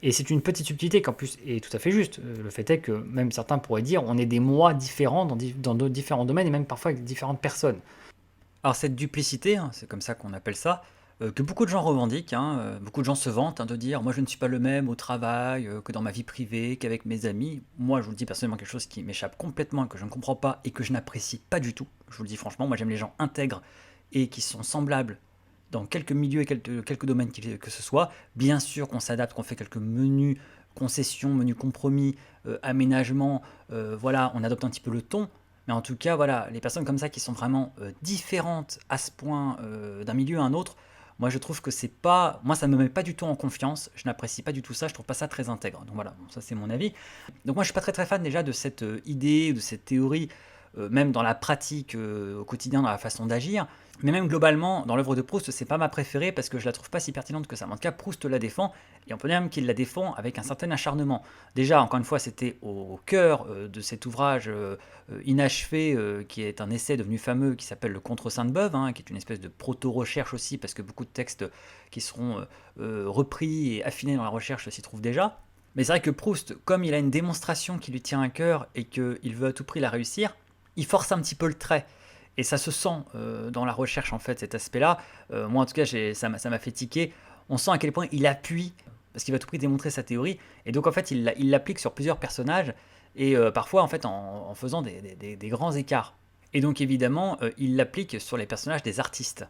Et c'est une petite subtilité qui en plus est tout à fait juste. Le fait est que même certains pourraient dire on est des moi différents dans différents domaines et même parfois avec différentes personnes. Alors cette duplicité, hein, c'est comme ça qu'on appelle ça, que beaucoup de gens revendiquent, hein, beaucoup de gens se vantent hein, de dire moi je ne suis pas le même au travail que dans ma vie privée, qu'avec mes amis. Moi je vous le dis personnellement quelque chose qui m'échappe complètement, que je ne comprends pas et que je n'apprécie pas du tout. Je vous le dis franchement, moi j'aime les gens intègres et qui sont semblables dans quelques milieux et quelques domaines que ce soit. Bien sûr qu'on s'adapte, qu'on fait quelques menus concessions, menus compromis, aménagements, voilà, on adopte un petit peu le ton. Mais en tout cas, voilà, les personnes comme ça qui sont vraiment différentes à ce point d'un milieu à un autre, moi je trouve que c'est pas. Moi ça me met pas du tout en confiance, je n'apprécie pas du tout ça, je trouve pas ça très intègre. Donc voilà, bon, ça c'est mon avis. Donc moi je suis pas très fan déjà de cette idée, de cette théorie, même dans la pratique au quotidien, dans la façon d'agir. Mais même globalement, dans l'œuvre de Proust, c'est pas ma préférée parce que je la trouve pas si pertinente que ça. Mais en tout cas, Proust la défend, et on peut dire même qu'il la défend avec un certain acharnement. Déjà, encore une fois, c'était au cœur de cet ouvrage inachevé, qui est un essai devenu fameux, qui s'appelle Le Contre Sainte-Beuve, hein, qui est une espèce de proto-recherche aussi, parce que beaucoup de textes qui seront repris et affinés dans la recherche s'y trouvent déjà. Mais c'est vrai que Proust, comme il a une démonstration qui lui tient à cœur et qu'il veut à tout prix la réussir, il force un petit peu le trait. Et ça se sent dans la recherche, en fait, cet aspect-là. Moi, en tout cas, ça m'a fait tiquer. On sent à quel point il appuie, parce qu'il va à tout prix démontrer sa théorie. Et donc, en fait, il l'applique sur plusieurs personnages, et parfois, en fait, en faisant des grands écarts. Et donc, évidemment, il l'applique sur les personnages des artistes.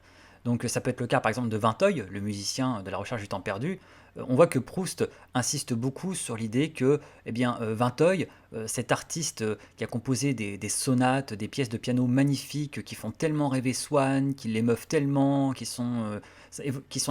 Donc, ça peut être le cas, par exemple, de Vinteuil, le musicien de La Recherche du Temps Perdu. On voit que Proust insiste beaucoup sur l'idée que, eh bien, Vinteuil, cet artiste qui a composé des sonates, des pièces de piano magnifiques qui font tellement rêver Swann, qui l'émeuvent tellement, qui sont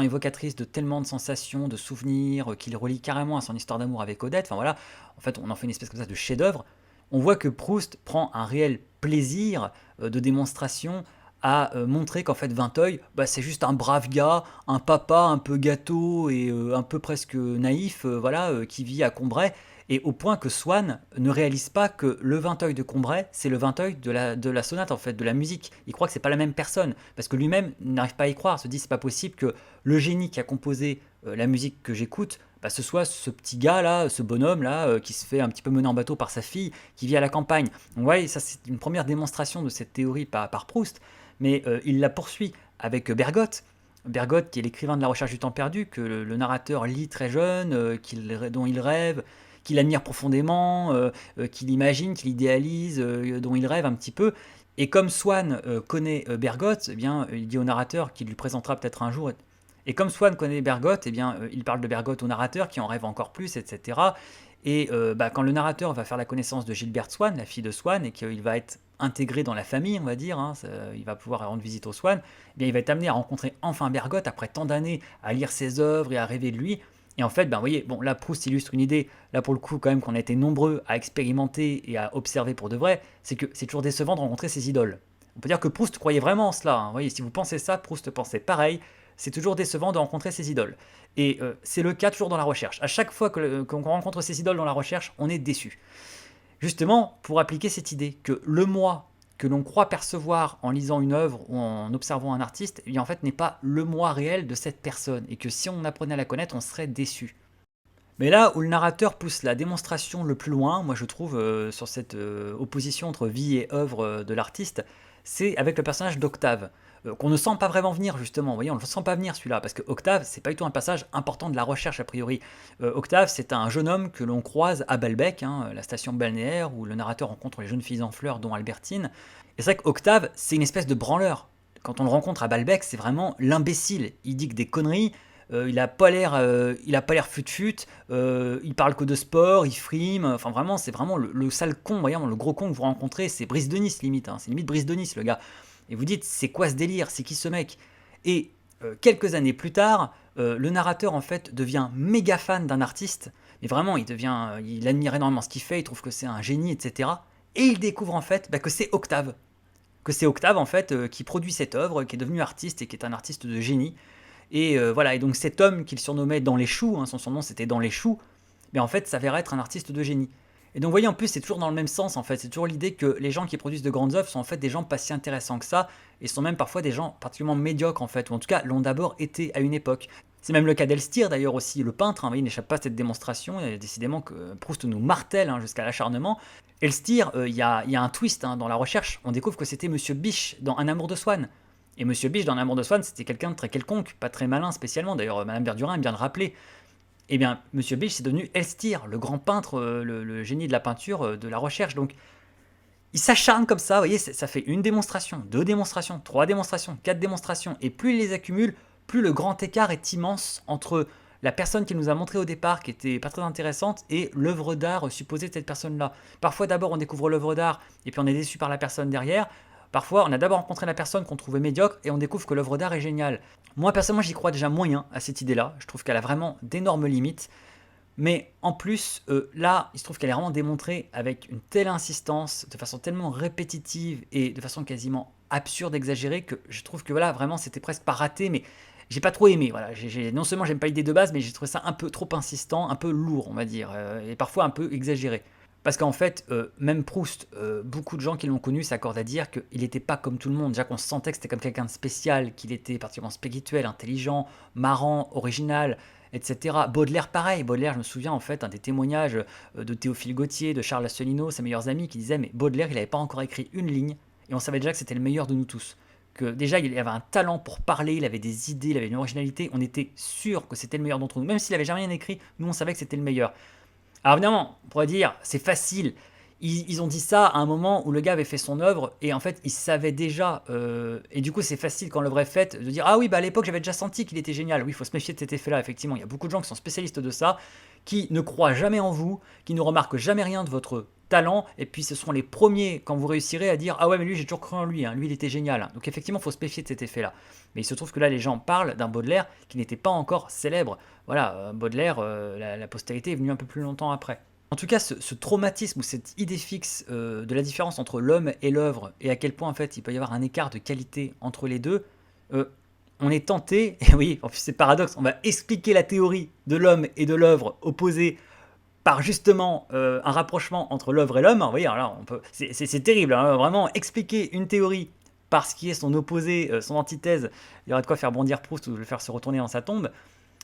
évocatrices de tellement de sensations, de souvenirs, qui le relient carrément à son histoire d'amour avec Odette. Enfin voilà, en fait, on en fait une espèce comme ça de chef-d'œuvre. On voit que Proust prend un réel plaisir de démonstration à montrer qu'en fait Vinteuil, bah, c'est juste un brave gars, un papa un peu gâteau et un peu presque naïf, voilà, qui vit à Combray, et au point que Swann ne réalise pas que le Vinteuil de Combray, c'est le Vinteuil de la sonate, en fait, de la musique. Il croit que c'est pas la même personne, parce que lui-même n'arrive pas à y croire, se dit c'est pas possible que le génie qui a composé la musique que j'écoute, bah, ce soit ce petit gars là, ce bonhomme là, qui se fait un petit peu mener en bateau par sa fille, qui vit à la campagne. Donc ouais, ça c'est une première démonstration de cette théorie par Proust, mais il la poursuit avec Bergotte. Bergotte, qui est l'écrivain de La Recherche du Temps Perdu, que le narrateur lit très jeune, dont il rêve, qu'il admire profondément, qu'il imagine, qu'il idéalise, dont il rêve un petit peu. Et comme Swann connaît Bergotte, eh bien, il dit au narrateur qu'il lui présentera peut-être un jour. Et comme Swann connaît Bergotte, eh bien, il parle de Bergotte au narrateur, qui en rêve encore plus, etc. Et bah, quand le narrateur va faire la connaissance de Gilberte Swann, la fille de Swann, et qu'il va être intégré dans la famille, on va dire, hein, il va pouvoir rendre visite au Swann, eh bien, il va être amené à rencontrer enfin Bergotte après tant d'années à lire ses œuvres et à rêver de lui. Et en fait, ben, vous voyez, bon, là, Proust illustre une idée, là pour le coup, quand même, qu'on a été nombreux à expérimenter et à observer pour de vrai, c'est que c'est toujours décevant de rencontrer ses idoles. On peut dire que Proust croyait vraiment en cela. Hein. Vous voyez, si vous pensez ça, Proust pensait pareil. C'est toujours décevant de rencontrer ses idoles. Et c'est le cas toujours dans la recherche. À chaque fois qu'on rencontre ses idoles dans la recherche, on est déçu. Justement, pour appliquer cette idée que le moi que l'on croit percevoir en lisant une œuvre ou en observant un artiste, eh bien, en fait, n'est pas le moi réel de cette personne. Et que si on apprenait à la connaître, on serait déçu. Mais là où le narrateur pousse la démonstration le plus loin, moi je trouve, sur cette opposition entre vie et œuvre de l'artiste, c'est avec le personnage d'Octave. qu'on ne sent pas vraiment venir justement. Vous voyez, on ne le sent pas venir celui-là, parce que Octave, c'est pas du tout un passage important de la recherche a priori. Octave, c'est un jeune homme que l'on croise à Balbec, hein, la station balnéaire où le narrateur rencontre les jeunes filles en fleurs, dont Albertine. Et c'est vrai qu'Octave, c'est une espèce de branleur. Quand on le rencontre à Balbec, c'est vraiment l'imbécile. Il dit que des conneries. Il a pas l'air fut-fut. Il parle que de sport, il frime. Enfin vraiment, c'est vraiment le sale con, voyez, le gros con que vous rencontrez, c'est Brice de Nice limite. Hein, c'est limite Brice de Nice le gars. Et vous dites, c'est quoi ce délire? C'est qui ce mec? Et quelques années plus tard, le narrateur en fait devient méga fan d'un artiste. Mais vraiment, il admire énormément ce qu'il fait, il trouve que c'est un génie, etc. Et il découvre en fait que c'est Octave. Que c'est Octave en fait qui produit cette œuvre, qui est devenu artiste et qui est un artiste de génie. Et voilà, et donc cet homme qu'il surnommait Dans les choux, hein, son surnom c'était Dans les choux, mais en fait s'avère être un artiste de génie. Et donc vous voyez, en plus c'est toujours dans le même sens en fait, c'est toujours l'idée que les gens qui produisent de grandes œuvres sont en fait des gens pas si intéressants que ça, et sont même parfois des gens particulièrement médiocres en fait, ou en tout cas l'ont d'abord été à une époque. C'est même le cas d'Elstir d'ailleurs aussi, le peintre, hein, il n'échappe pas à cette démonstration, et décidément que Proust nous martèle hein, jusqu'à l'acharnement. Elstir, il y a un twist hein, dans la recherche, on découvre que c'était Monsieur Biche dans Un amour de Swann. Et Monsieur Biche, dans L'amour de Swann, c'était quelqu'un de très quelconque, pas très malin spécialement. D'ailleurs, Madame Verdurin aime bien le rappeler. Eh bien, Monsieur Biche, c'est devenu Elstir, le grand peintre, le génie de la peinture, de la recherche. Donc, il s'acharne comme ça, vous voyez, ça fait une démonstration, deux démonstrations, trois démonstrations, quatre démonstrations. Et plus il les accumule, plus le grand écart est immense entre la personne qu'il nous a montré au départ, qui était pas très intéressante, et l'œuvre d'art supposée de cette personne-là. Parfois, d'abord, on découvre l'œuvre d'art, et puis on est déçu par la personne derrière. Parfois, on a d'abord rencontré la personne qu'on trouvait médiocre et on découvre que l'œuvre d'art est géniale. Moi, personnellement, j'y crois déjà moyen à cette idée-là. Je trouve qu'elle a vraiment d'énormes limites. Mais en plus, là, il se trouve qu'elle est vraiment démontrée avec une telle insistance, de façon tellement répétitive et de façon quasiment absurde, exagérée, que je trouve que voilà, vraiment, c'était presque pas raté, mais j'ai pas trop aimé. Voilà, non seulement j'aime pas l'idée de base, mais j'ai trouvé ça un peu trop insistant, un peu lourd, on va dire, et parfois un peu exagéré. Parce qu'en fait, même Proust, beaucoup de gens qui l'ont connu s'accordent à dire qu'il n'était pas comme tout le monde. Déjà qu'on sentait que c'était comme quelqu'un de spécial, qu'il était particulièrement spirituel, intelligent, marrant, original, etc. Baudelaire, pareil. Baudelaire, je me souviens en fait, un des témoignages de Théophile Gautier, de Charles Asselineau, ses meilleurs amis, qui disaient mais Baudelaire, il n'avait pas encore écrit une ligne, et on savait déjà que c'était le meilleur de nous tous. Que déjà, il avait un talent pour parler, il avait des idées, il avait une originalité, on était sûr que c'était le meilleur d'entre nous. Même s'il n'avait jamais rien écrit, nous on savait que c'était le meilleur. Alors évidemment, on pourrait dire, c'est facile. Ils ont dit ça à un moment où le gars avait fait son œuvre et en fait il savait déjà. Et du coup c'est facile quand l'œuvre est faite de dire ah oui bah à l'époque j'avais déjà senti qu'il était génial. Oui il faut se méfier de cet effet-là effectivement. Il y a beaucoup de gens qui sont spécialistes de ça, qui ne croient jamais en vous, qui ne remarquent jamais rien de votre talent et puis ce seront les premiers quand vous réussirez à dire ah ouais mais lui j'ai toujours cru en lui, hein, lui il était génial. Donc effectivement il faut se méfier de cet effet-là. Mais il se trouve que là les gens parlent d'un Baudelaire qui n'était pas encore célèbre. Voilà, Baudelaire, la postérité est venue un peu plus longtemps après. En tout cas, ce traumatisme ou cette idée fixe de la différence entre l'homme et l'œuvre, et à quel point en fait il peut y avoir un écart de qualité entre les deux, euh, on est tenté, et oui, en plus c'est paradoxe, on va expliquer la théorie de l'homme et de l'œuvre opposée par justement un rapprochement entre l'œuvre et l'homme. Vous voyez, alors là, c'est terrible, hein, vraiment expliquer une théorie par ce qui est son opposé, son antithèse, il y aurait de quoi faire bondir Proust ou le faire se retourner dans sa tombe.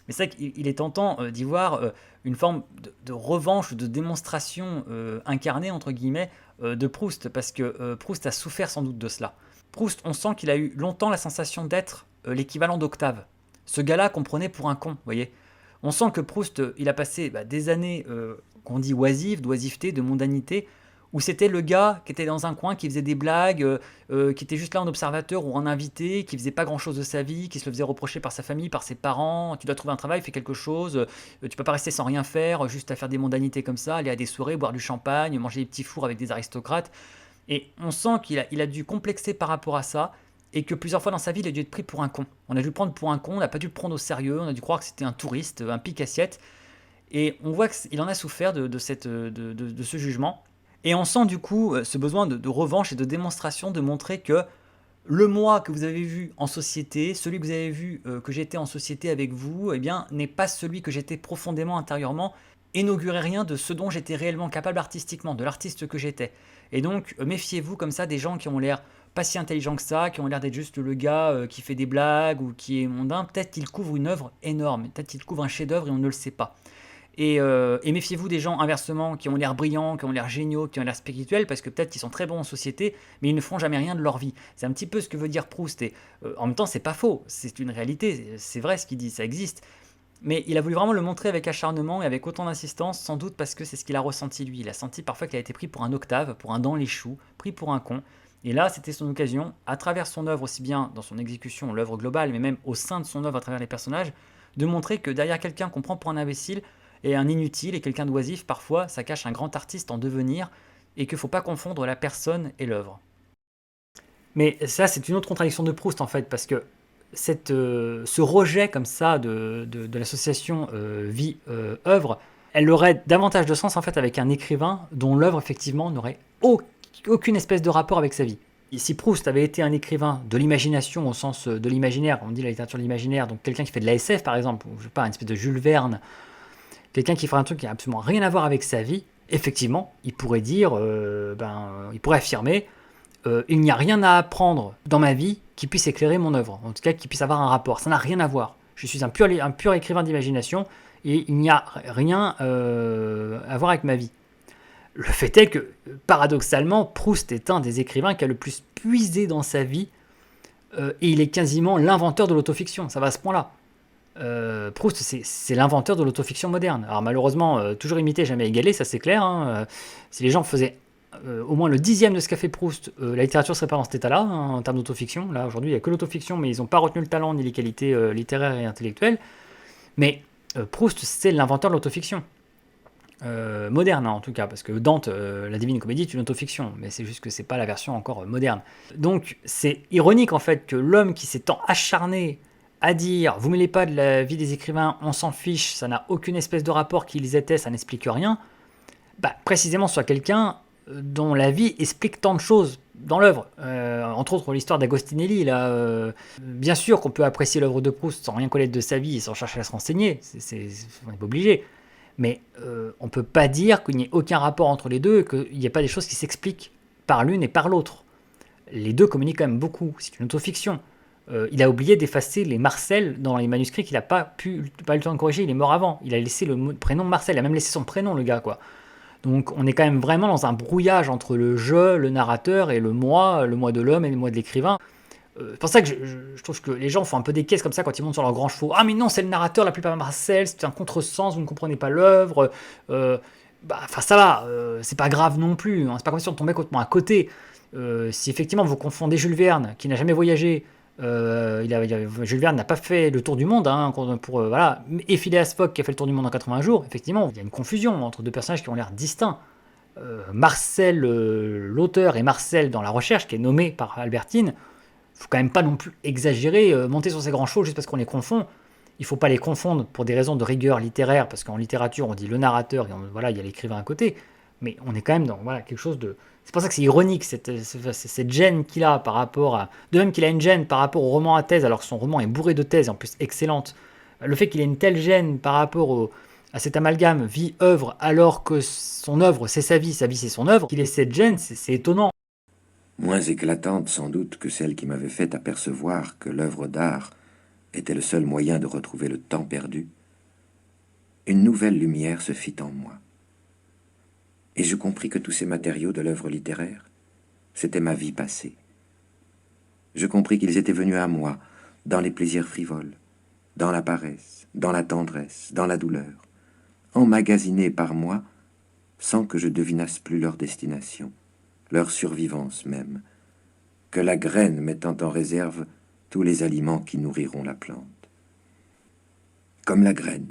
Mais c'est vrai qu'il est tentant d'y voir une forme de revanche, de démonstration incarnée, entre guillemets, de Proust, parce que Proust a souffert sans doute de cela. Proust, on sent qu'il a eu longtemps la sensation d'être l'équivalent d'Octave. Ce gars-là qu'on prenait pour un con, vous voyez. On sent que Proust, il a passé des années, qu'on dit oisives, d'oisiveté, de mondanité, où c'était le gars qui était dans un coin, qui faisait des blagues, qui était juste là en observateur ou en invité, qui faisait pas grand chose de sa vie, qui se le faisait reprocher par sa famille, par ses parents. Tu dois trouver un travail, fais quelque chose, tu peux pas rester sans rien faire, juste à faire des mondanités comme ça, aller à des soirées, boire du champagne, manger des petits fours avec des aristocrates. Et on sent qu'il a dû complexer par rapport à ça, et que plusieurs fois dans sa vie, il a dû être pris pour un con. On a dû le prendre pour un con, on n'a pas dû le prendre au sérieux, on a dû croire que c'était un touriste, un pique-assiette. Et on voit qu'il en a souffert de ce jugement. Et on sent du coup ce besoin de revanche et de démonstration, de montrer que le moi que vous avez vu en société, celui que vous avez vu que j'étais en société avec vous, eh bien, n'est pas celui que j'étais profondément intérieurement et n'augurait rien de ce dont j'étais réellement capable artistiquement, de l'artiste que j'étais. Et donc, méfiez-vous comme ça des gens qui ont l'air pas si intelligents que ça, qui ont l'air d'être juste le gars qui fait des blagues ou qui est mondain. Peut-être qu'il couvre une œuvre énorme, peut-être qu'il couvre un chef-d'œuvre et on ne le sait pas. Et méfiez-vous des gens inversement qui ont l'air brillants, qui ont l'air géniaux, qui ont l'air spirituels, parce que peut-être qu'ils sont très bons en société, mais ils ne font jamais rien de leur vie. C'est un petit peu ce que veut dire Proust. Et en même temps, c'est pas faux, c'est une réalité, c'est vrai ce qu'il dit, ça existe. Mais il a voulu vraiment le montrer avec acharnement et avec autant d'insistance, sans doute parce que c'est ce qu'il a ressenti lui. Il a senti parfois qu'il a été pris pour un octave, pour un dans les choux, pris pour un con. Et là, c'était son occasion, à travers son œuvre, aussi bien dans son exécution, l'œuvre globale, mais même au sein de son œuvre, à travers les personnages, de montrer que derrière quelqu'un qu'on prend pour un imbécile et un inutile et quelqu'un d'oisif, parfois, ça cache un grand artiste en devenir et qu'il ne faut pas confondre la personne et l'œuvre. Mais ça, c'est une autre contradiction de Proust, en fait, parce que ce rejet comme ça de l'association vie-œuvre, elle aurait davantage de sens en fait avec un écrivain dont l'œuvre effectivement n'aurait aucune espèce de rapport avec sa vie. Et si Proust avait été un écrivain de l'imagination au sens de l'imaginaire, on dit la littérature de l'imaginaire, donc quelqu'un qui fait de la SF par exemple, ou je sais pas, une espèce de Jules Verne, quelqu'un qui ferait un truc qui n'a absolument rien à voir avec sa vie, effectivement, il pourrait dire, il pourrait affirmer il n'y a rien à apprendre dans ma vie qui puisse éclairer mon œuvre, en tout cas qui puisse avoir un rapport. Ça n'a rien à voir. Je suis un pur écrivain d'imagination et il n'y a rien à voir avec ma vie. Le fait est que, paradoxalement, Proust est un des écrivains qui a le plus puisé dans sa vie et il est quasiment l'inventeur de l'autofiction. Ça va à ce point-là. Proust, c'est l'inventeur de l'autofiction moderne. Alors malheureusement, toujours imité, jamais égalé, ça c'est clair. Hein. Si les gens faisaient au moins le 10e de ce qu'a fait Proust, la littérature serait pas dans cet état-là, hein, en termes d'autofiction. Là, aujourd'hui, il n'y a que l'autofiction, mais ils n'ont pas retenu le talent ni les qualités littéraires et intellectuelles. Mais Proust, c'est l'inventeur de l'autofiction. Moderne, hein, en tout cas, parce que Dante, la Divine Comédie, est une autofiction, mais c'est juste que c'est pas la version encore moderne. Donc, c'est ironique, en fait, que l'homme qui s'est tant acharné à dire « vous mêlez pas de la vie des écrivains, on s'en fiche, ça n'a aucune espèce de rapport qu'ils étaient, ça n'explique rien », précisément soit quelqu'un dont la vie explique tant de choses dans l'œuvre. Entre autres, l'histoire d'Agostinelli. Là, bien sûr qu'on peut apprécier l'œuvre de Proust sans rien connaître de sa vie et sans chercher à se renseigner, on n'est pas obligé. Mais on ne peut pas dire qu'il n'y ait aucun rapport entre les deux et qu'il n'y ait pas des choses qui s'expliquent par l'une et par l'autre. Les deux communiquent quand même beaucoup, c'est une autofiction. Il a oublié d'effacer les Marcel dans les manuscrits qu'il n'a pas eu le temps de corriger, il est mort avant. Il a laissé le prénom Marcel, il a même laissé son prénom, le gars, quoi. Donc on est quand même vraiment dans un brouillage entre le je, le narrateur, et le moi de l'homme et le moi de l'écrivain. C'est pour ça que je trouve que les gens font un peu des caisses comme ça quand ils montent sur leurs grands chevaux. Ah mais non, c'est le narrateur, la plupart Marcel, c'est un contresens, vous ne comprenez pas l'œuvre. Ça va, c'est pas grave non plus, hein, c'est pas comme si on tombait complètement à côté. Si effectivement vous confondez Jules Verne, qui n'a jamais voyagé, Jules Verne n'a pas fait le tour du monde, hein, et Phileas Fogg qui a fait le tour du monde en 80 jours, effectivement, il y a une confusion entre deux personnages qui ont l'air distincts. Marcel, l'auteur, et Marcel dans la recherche, qui est nommé par Albertine, faut quand même pas non plus exagérer, monter sur ces grands chevaux juste parce qu'on les confond. Il faut pas les confondre pour des raisons de rigueur littéraire, parce qu'en littérature on dit le narrateur, et il y a l'écrivain à côté, mais on est quand même dans quelque chose de... C'est pour ça que c'est ironique, cette gêne qu'il a par rapport à... De même qu'il a une gêne par rapport au roman à thèse, alors que son roman est bourré de thèses, en plus excellente. Le fait qu'il ait une telle gêne par rapport à cet amalgame vie-œuvre, alors que son œuvre c'est sa vie c'est son œuvre, qu'il ait cette gêne, c'est étonnant. Moins éclatante sans doute que celle qui m'avait fait apercevoir que l'œuvre d'art était le seul moyen de retrouver le temps perdu, une nouvelle lumière se fit en moi. Et je compris que tous ces matériaux de l'œuvre littéraire, c'était ma vie passée. Je compris qu'ils étaient venus à moi, dans les plaisirs frivoles, dans la paresse, dans la tendresse, dans la douleur, emmagasinés par moi, sans que je devinasse plus leur destination, leur survivance même, que la graine mettant en réserve tous les aliments qui nourriront la plante. Comme la graine,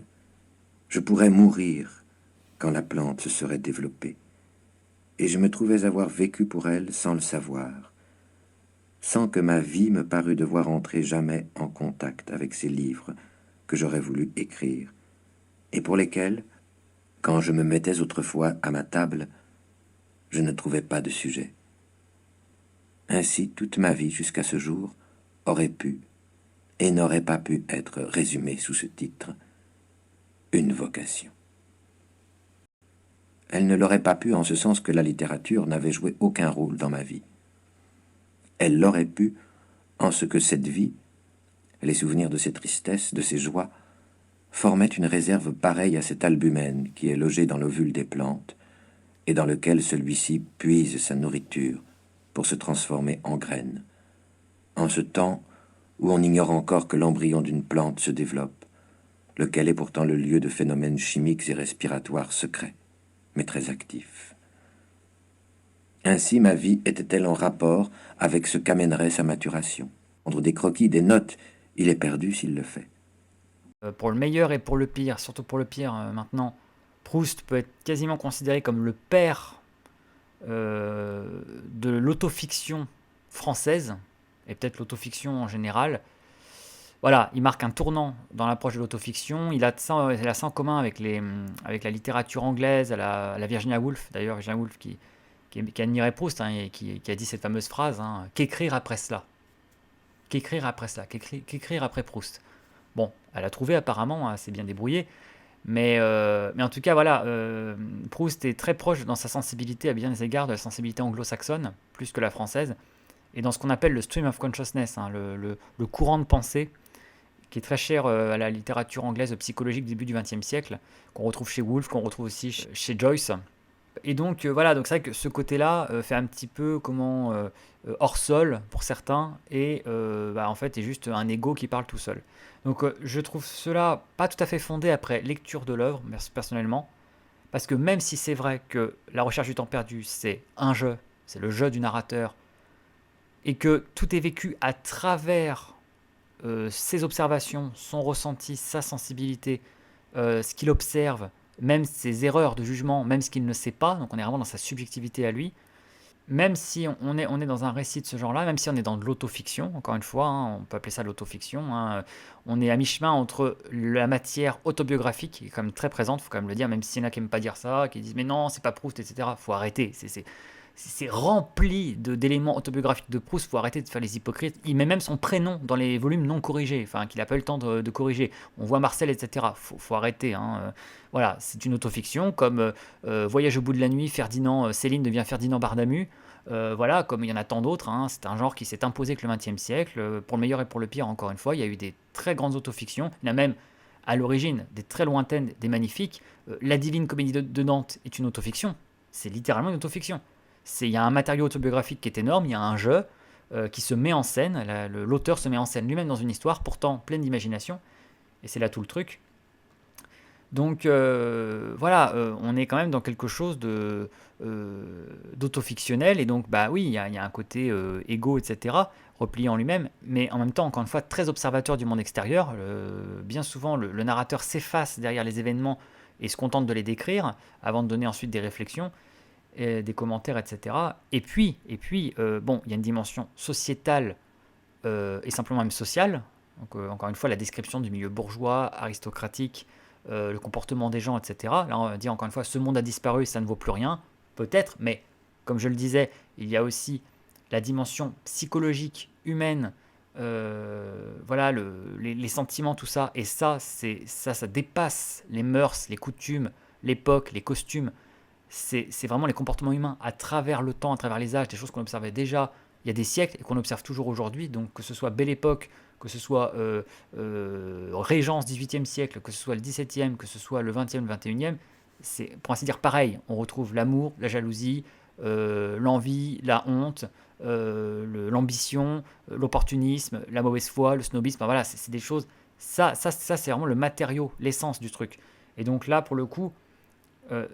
je pourrais mourir quand la plante se serait développée, et je me trouvais avoir vécu pour elle sans le savoir, sans que ma vie me parût devoir entrer jamais en contact avec ces livres que j'aurais voulu écrire, et pour lesquels, quand je me mettais autrefois à ma table, je ne trouvais pas de sujet. Ainsi, toute ma vie jusqu'à ce jour aurait pu et n'aurait pas pu être résumée sous ce titre « Une vocation ». Elle ne l'aurait pas pu en ce sens que la littérature n'avait joué aucun rôle dans ma vie. Elle l'aurait pu en ce que cette vie, les souvenirs de ses tristesses, de ses joies, formait une réserve pareille à cet albumène qui est logé dans l'ovule des plantes et dans lequel celui-ci puise sa nourriture pour se transformer en graines. En ce temps où on ignore encore que l'embryon d'une plante se développe, lequel est pourtant le lieu de phénomènes chimiques et respiratoires secrets, mais très actifs. Ainsi ma vie était-elle en rapport avec ce qu'amènerait sa maturation. Entre des croquis, des notes, il est perdu s'il le fait. Pour le meilleur et pour le pire, surtout pour le pire maintenant, Proust peut être quasiment considéré comme le père de l'autofiction française, et peut-être l'autofiction en général. Voilà, il marque un tournant dans l'approche de l'autofiction. Il a ça en commun avec la littérature anglaise, à la Virginia Woolf, d'ailleurs, Virginia Woolf qui admirait Proust, hein, et qui a dit cette fameuse phrase, hein, qu'écrire après cela, qu'écrire après cela, qu'écrire après Proust. Bon, elle a trouvé apparemment, hein, c'est bien débrouillé, mais en tout cas, voilà, Proust est très proche dans sa sensibilité à bien des égards de la sensibilité anglo-saxonne, plus que la française, et dans ce qu'on appelle le stream of consciousness, hein, le courant de pensée, qui est très cher à la littérature anglaise psychologique du début du XXe siècle, qu'on retrouve chez Woolf, qu'on retrouve aussi chez Joyce. Et donc voilà, donc c'est vrai que ce côté-là fait un petit peu hors sol pour certains, et en fait est juste un ego qui parle tout seul. Donc je trouve cela pas tout à fait fondé après lecture de l'œuvre, personnellement, parce que même si c'est vrai que La recherche du temps perdu, c'est un jeu, c'est le jeu du narrateur, et que tout est vécu à travers ses observations, son ressenti, sa sensibilité, ce qu'il observe, même ses erreurs de jugement, même ce qu'il ne sait pas, donc on est vraiment dans sa subjectivité à lui, même si on est dans un récit de ce genre-là, même si on est dans de l'autofiction, encore une fois, hein, on peut appeler ça l'autofiction, hein, on est à mi-chemin entre la matière autobiographique, qui est quand même très présente, il faut quand même le dire, même s'il y en a qui n'aiment pas dire ça, qui disent mais non, c'est pas Proust, etc. Il faut arrêter, c'est rempli d'éléments autobiographiques de Proust, il faut arrêter de faire les hypocrites. Il met même son prénom dans les volumes non corrigés, enfin qu'il n'a pas eu le temps de corriger. On voit Marcel, etc. Faut arrêter. Hein. Voilà, c'est une autofiction, comme Voyage au bout de la nuit, Ferdinand, Céline devient Ferdinand Bardamu. Voilà, comme il y en a tant d'autres, hein. C'est un genre qui s'est imposé avec le XXe siècle, pour le meilleur et pour le pire, encore une fois. Il y a eu des très grandes autofictions. Il y en a même à l'origine des très lointaines, des magnifiques. La Divine Comédie de Dante est une autofiction. C'est littéralement une autofiction. Il y a un matériau autobiographique qui est énorme, il y a un jeu qui se met en scène, l'auteur se met en scène lui-même dans une histoire, pourtant pleine d'imagination, et c'est là tout le truc. Donc voilà, on est quand même dans quelque chose d'autofictionnel, et donc bah oui, il y a un côté égo, etc., replié en lui-même, mais en même temps, encore une fois, très observateur du monde extérieur. Bien souvent, le narrateur s'efface derrière les événements et se contente de les décrire, avant de donner ensuite des réflexions, des commentaires, etc. Et puis bon, il y a une dimension sociétale et simplement même sociale. Donc, encore une fois, la description du milieu bourgeois, aristocratique, le comportement des gens, etc. Là, on va dire encore une fois, ce monde a disparu, ça ne vaut plus rien, peut-être, mais comme je le disais, il y a aussi la dimension psychologique, humaine, voilà, les sentiments, tout ça, et ça dépasse les mœurs, les coutumes, l'époque, les costumes. C'est vraiment les comportements humains à travers le temps, à travers les âges, des choses qu'on observait déjà il y a des siècles et qu'on observe toujours aujourd'hui. Donc que ce soit Belle Époque, que ce soit Régence 18e siècle, que ce soit le 17e, que ce soit le 20e, le 21e, c'est pour ainsi dire pareil. On retrouve l'amour, la jalousie, l'envie, la honte, l'ambition, l'opportunisme, la mauvaise foi, le snobisme. Enfin, voilà, c'est des choses. Ça c'est vraiment le matériau, l'essence du truc. Et donc là, pour le coup,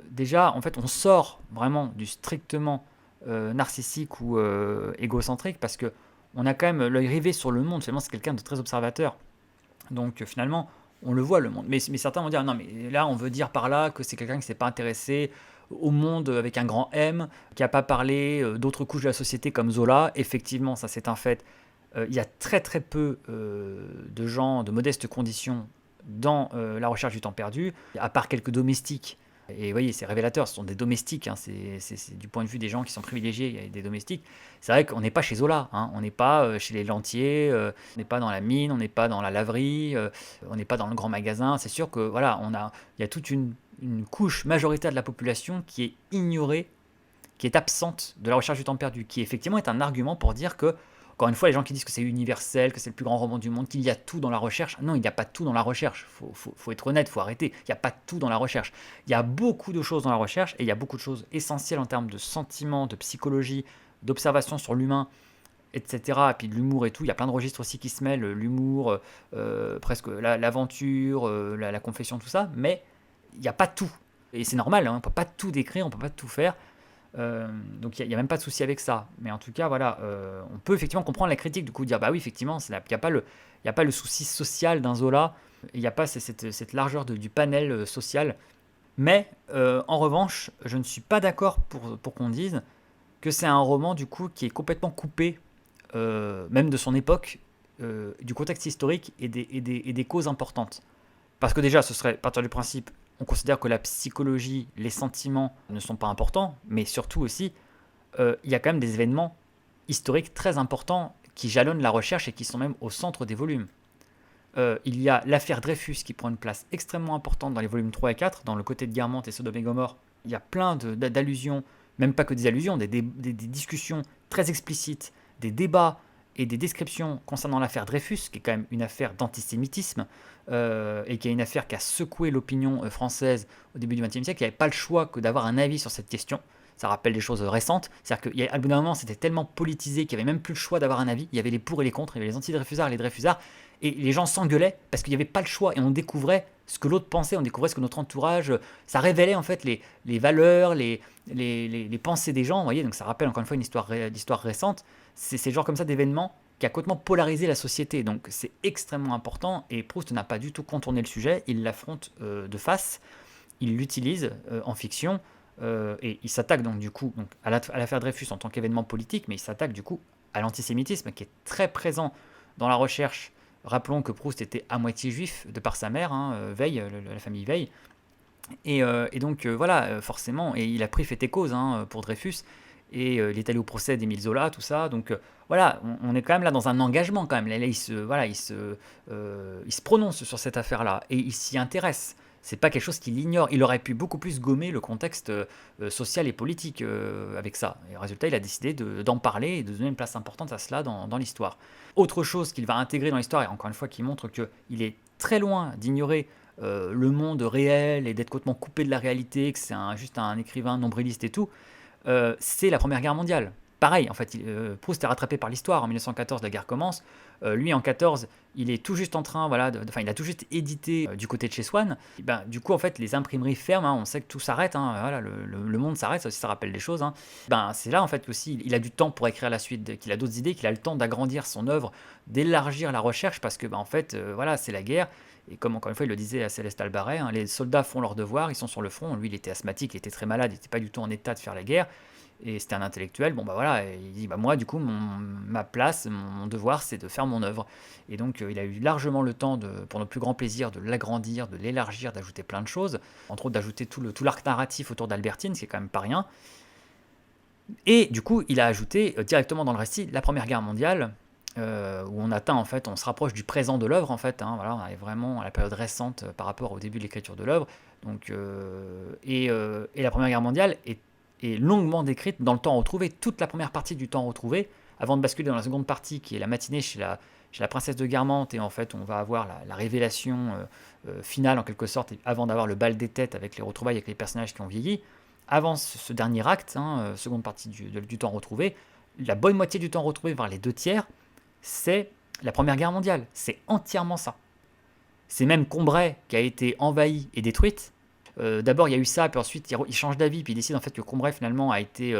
déjà, en fait, on sort vraiment du strictement narcissique ou égocentrique, parce que on a quand même l'œil rivé sur le monde. Finalement, c'est quelqu'un de très observateur. Donc finalement, on le voit, le monde. Mais certains vont dire, non, mais là, on veut dire par là que c'est quelqu'un qui ne s'est pas intéressé au monde avec un grand M, qui n'a pas parlé d'autres couches de la société comme Zola. Effectivement, ça c'est un fait. Il y a très très peu de gens de modestes conditions dans La recherche du temps perdu, à part quelques domestiques. Et vous voyez, c'est révélateur, ce sont des domestiques, hein, c'est du point de vue des gens qui sont privilégiés, il y a des domestiques. C'est vrai qu'on n'est pas chez Zola, hein, on n'est pas chez les Lantiers, on n'est pas dans la mine, on n'est pas dans la laverie, on n'est pas dans le grand magasin. C'est sûr que voilà, il y a toute une couche majoritaire de la population qui est ignorée, qui est absente de La recherche du temps perdu, qui effectivement est un argument pour dire que Encore une fois, les gens qui disent que c'est universel, que c'est le plus grand roman du monde, qu'il y a tout dans la recherche, non, il n'y a pas tout dans la recherche. Faut être honnête, faut arrêter. Il n'y a pas tout dans la recherche. Il y a beaucoup de choses dans la recherche et il y a beaucoup de choses essentielles en termes de sentiments, de psychologie, d'observation sur l'humain, etc. Et puis de l'humour et tout. Il y a plein de registres aussi qui se mêlent, l'humour, presque l'aventure, la confession, tout ça. Mais il n'y a pas tout. Et c'est normal, hein, on ne peut pas tout décrire, on ne peut pas tout faire. Donc il n'y a même pas de souci avec ça. Mais en tout cas, voilà, on peut effectivement comprendre la critique, du coup, dire bah oui, effectivement, il n'y a pas le souci social d'un Zola, il n'y a pas cette largeur du panel social. Mais en revanche, je ne suis pas d'accord pour qu'on dise que c'est un roman du coup qui est complètement coupé, même de son époque, du contexte historique et des causes importantes. Parce que déjà, ce serait partir du principe, on considère que la psychologie, les sentiments ne sont pas importants, mais surtout aussi, il y a quand même des événements historiques très importants qui jalonnent la recherche et qui sont même au centre des volumes. Il y a l'affaire Dreyfus qui prend une place extrêmement importante dans les volumes 3 et 4, dans le côté de Guermantes et Sodome et Gomorrhe. Il y a plein d'allusions, même pas que des allusions, des discussions très explicites, des débats et des descriptions concernant l'affaire Dreyfus, qui est quand même une affaire d'antisémitisme, et qui est une affaire qui a secoué l'opinion française au début du XXe siècle. Il n'y avait pas le choix que d'avoir un avis sur cette question. Ça rappelle des choses récentes. C'est-à-dire qu'à bout d'un moment, c'était tellement politisé qu'il n'y avait même plus le choix d'avoir un avis. Il y avait les pour et les contre, il y avait les anti-Dreyfusards et les Dreyfusards. Et les gens s'engueulaient parce qu'il n'y avait pas le choix. Et on découvrait ce que l'autre pensait, on découvrait ce que notre entourage... Ça révélait en fait les valeurs, les pensées des gens. Vous voyez, donc ça rappelle encore une fois une histoire récente. C'est le genre comme ça d'événements qui a complètement polarisé la société. Donc c'est extrêmement important. Et Proust n'a pas du tout contourné le sujet. Il l'affronte de face. Il l'utilise en fiction. Et il s'attaque donc du coup à l'affaire Dreyfus en tant qu'événement politique, mais il s'attaque du coup à l'antisémitisme qui est très présent dans la recherche. Rappelons que Proust était à moitié juif de par sa mère, Veil, la famille Veil. Et donc voilà, forcément, et il a pris fait et cause pour Dreyfus, et il est allé au procès d'Émile Zola, tout ça. Donc voilà, on est quand même là dans un engagement quand même. Là, il se prononce sur cette affaire-là, et il s'y intéresse. C'est pas quelque chose qu'il ignore. Il aurait pu beaucoup plus gommer le contexte social et politique avec ça. Et au résultat, il a décidé d'en parler et de donner une place importante à cela dans l'histoire. Autre chose qu'il va intégrer dans l'histoire, et encore une fois qui montre qu'il est très loin d'ignorer le monde réel et d'être complètement coupé de la réalité, que c'est juste un écrivain nombriliste et tout, c'est la Première Guerre mondiale. Pareil, en fait, Proust est rattrapé par l'histoire. En 1914, la guerre commence. Lui, en 14, il est tout juste en train, voilà, il a tout juste édité du côté de chez Swann. Et ben, du coup, en fait, les imprimeries ferment. On sait que tout s'arrête. Voilà, le monde s'arrête. Ça aussi, ça rappelle des choses. Ben, c'est là, en fait, aussi, il a du temps pour écrire la suite, qu'il a d'autres idées, qu'il a le temps d'agrandir son œuvre, d'élargir la recherche, parce que, ben, en fait, voilà, c'est la guerre. Et comme encore une fois, il le disait à Céleste Albaret, les soldats font leur devoir, ils sont sur le front. Lui, il était asthmatique, il était très malade, il n'était pas du tout en état de faire la guerre. Et c'était un intellectuel, bon bah voilà, et il dit bah moi du coup ma place, mon devoir c'est de faire mon œuvre. Et donc il a eu largement le temps, pour notre plus grand plaisir, de l'agrandir, de l'élargir, d'ajouter plein de choses, entre autres d'ajouter tout l'arc narratif autour d'Albertine, ce qui est quand même pas rien. Et du coup il a ajouté directement dans le récit la Première Guerre mondiale, où on atteint en fait, on se rapproche du présent de l'œuvre en fait, voilà, on est vraiment à la période récente par rapport au début de l'écriture de l'œuvre. Donc, et la Première Guerre mondiale est longuement décrite dans le temps retrouvé, toute la première partie du temps retrouvé, avant de basculer dans la seconde partie qui est la matinée chez la princesse de Guermantes, et en fait on va avoir la révélation finale en quelque sorte, avant d'avoir le bal des têtes avec les retrouvailles avec les personnages qui ont vieilli. Avant ce dernier acte, seconde partie du temps retrouvé, la bonne moitié du temps retrouvé, voire les 2 tiers, c'est la Première Guerre mondiale, c'est entièrement ça. C'est même Combray qui a été envahie et détruite. D'abord il y a eu ça, puis ensuite il change d'avis, puis il décide en fait que Combray finalement a été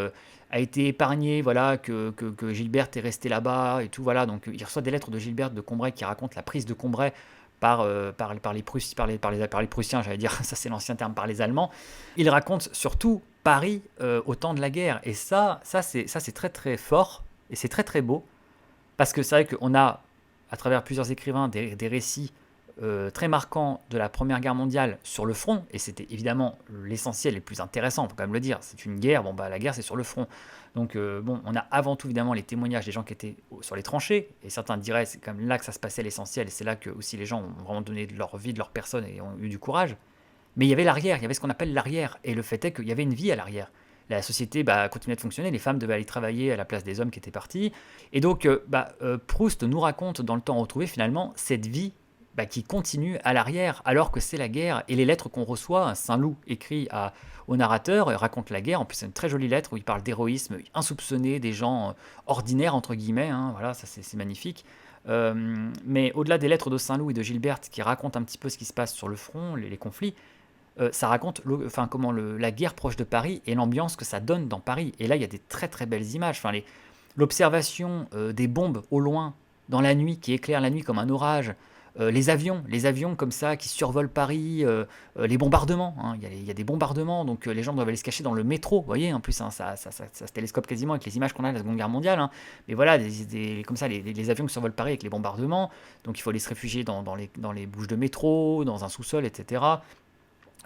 épargné, voilà, que Gilberte est resté là-bas et tout, voilà. Donc il reçoit des lettres de Gilberte de Combray qui racontent la prise de Combray par les Prussiens, j'allais dire, ça c'est l'ancien terme, par les Allemands. Il raconte surtout Paris au temps de la guerre, et ça c'est très très fort, et c'est très très beau, parce que c'est vrai qu'on a, à travers plusieurs écrivains, des récits très marquant de la Première Guerre mondiale sur le front, et c'était évidemment l'essentiel et le plus intéressant, il faut quand même le dire, c'est une guerre, bon bah la guerre c'est sur le front, donc on a avant tout évidemment les témoignages des gens qui étaient sur les tranchées, et certains diraient c'est quand même là que ça se passait l'essentiel, et c'est là que aussi les gens ont vraiment donné de leur vie, de leur personne, et ont eu du courage. Mais il y avait l'arrière, il y avait ce qu'on appelle l'arrière, et le fait est qu'il y avait une vie à l'arrière. la société continuait de fonctionner, les femmes devaient aller travailler à la place des hommes qui étaient partis. Et donc, Proust nous raconte dans Le Temps retrouvé finalement cette vie qui continue à l'arrière, alors que c'est la guerre. Et les lettres qu'on reçoit, Saint-Loup écrit au narrateur, raconte la guerre. En plus, c'est une très jolie lettre où il parle d'héroïsme insoupçonné, des gens ordinaires, entre guillemets. Hein, voilà, ça c'est magnifique. Mais au-delà des lettres de Saint-Loup et de Gilberte qui racontent un petit peu ce qui se passe sur le front, les conflits, ça raconte comment la guerre proche de Paris et l'ambiance que ça donne dans Paris. Et là, il y a des très très belles images. L'observation des bombes au loin, dans la nuit, qui éclairent la nuit comme un orage, les avions comme ça qui survolent Paris, les bombardements, hein, il y a des bombardements, donc les gens doivent aller se cacher dans le métro, vous voyez, en plus hein, ça se télescope quasiment avec les images qu'on a de la Seconde Guerre mondiale, hein, mais voilà, comme ça, les avions qui survolent Paris avec les bombardements, donc il faut aller se réfugier dans les bouches de métro, dans un sous-sol, etc.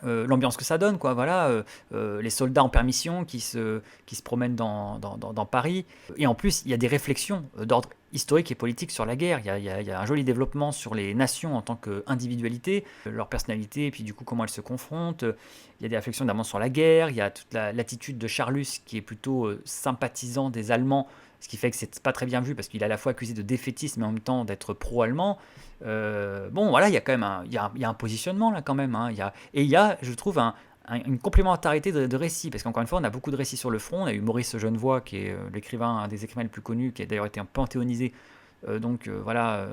L'ambiance que ça donne, quoi, voilà, les soldats en permission qui se promènent dans Paris. Et en plus, il y a des réflexions d'ordre historique et politique sur la guerre. Il y a un joli développement sur les nations en tant qu'individualité, leur personnalité, et puis du coup comment elles se confrontent. Il y a des réflexions d'abord sur la guerre, il y a toute l'attitude de Charlus qui est plutôt sympathisant des Allemands, ce qui fait que c'est pas très bien vu parce qu'il est à la fois accusé de défaitisme mais en même temps d'être pro-allemand. Bon, voilà, il y a quand même il y a un positionnement là quand même. Hein, il y a, je trouve, une complémentarité de récits, parce qu'encore une fois, on a beaucoup de récits sur le front. On a eu Maurice Genevoix, qui est un des écrivains les plus connus, qui a d'ailleurs été un panthéonisé. Voilà,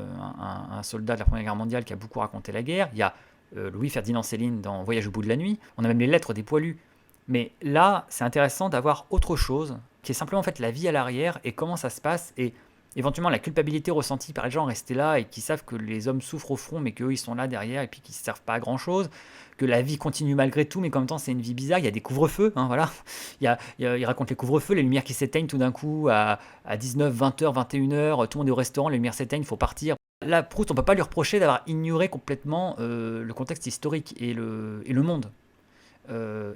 un soldat de la Première Guerre mondiale qui a beaucoup raconté la guerre. Il y a Louis-Ferdinand Céline dans Voyage au bout de la nuit. On a même les lettres des poilus. Mais là, c'est intéressant d'avoir autre chose, qui est simplement en fait la vie à l'arrière et comment ça se passe, et éventuellement la culpabilité ressentie par les gens restés là et qui savent que les hommes souffrent au front mais qu'eux ils sont là derrière et puis qu'ils ne servent pas à grand chose, que la vie continue malgré tout mais qu'en même temps c'est une vie bizarre. Il y a des couvre-feux, hein, voilà. Il raconte les couvre-feux, les lumières qui s'éteignent tout d'un coup à 19, 20h, 21h, tout le monde est au restaurant, les lumières s'éteignent, il faut partir. Là, Proust, on ne peut pas lui reprocher d'avoir ignoré complètement le contexte historique et le monde.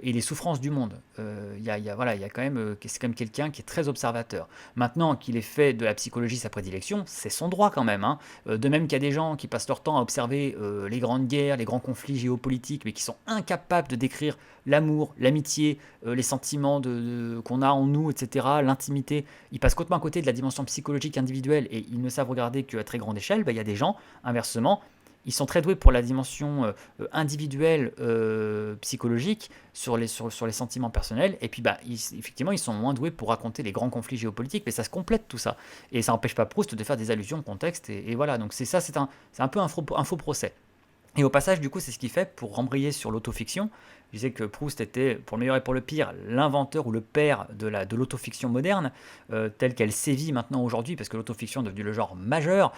Et les souffrances du monde. Voilà, c'est quand même quelqu'un qui est très observateur. Maintenant qu'il ait fait de la psychologie sa prédilection, c'est son droit quand même. Hein. De même qu'il y a des gens qui passent leur temps à observer les grandes guerres, les grands conflits géopolitiques, mais qui sont incapables de décrire l'amour, l'amitié, les sentiments qu'on a en nous, etc., l'intimité. Ils passent complètement à côté de la dimension psychologique individuelle et ils ne savent regarder qu'à très grande échelle. Il y a des gens, inversement, ils sont très doués pour la dimension individuelle, psychologique, sur les sentiments personnels, et puis effectivement ils sont moins doués pour raconter les grands conflits géopolitiques, mais ça se complète tout ça, et ça n'empêche pas Proust de faire des allusions au contexte, et voilà, donc c'est un peu un faux procès. Et au passage, du coup, c'est ce qu'il fait pour rembrayer sur l'autofiction. Je disais que Proust était, pour le meilleur et pour le pire, l'inventeur ou le père de l'autofiction moderne, telle qu'elle sévit maintenant aujourd'hui, parce que l'autofiction est devenu le genre majeur.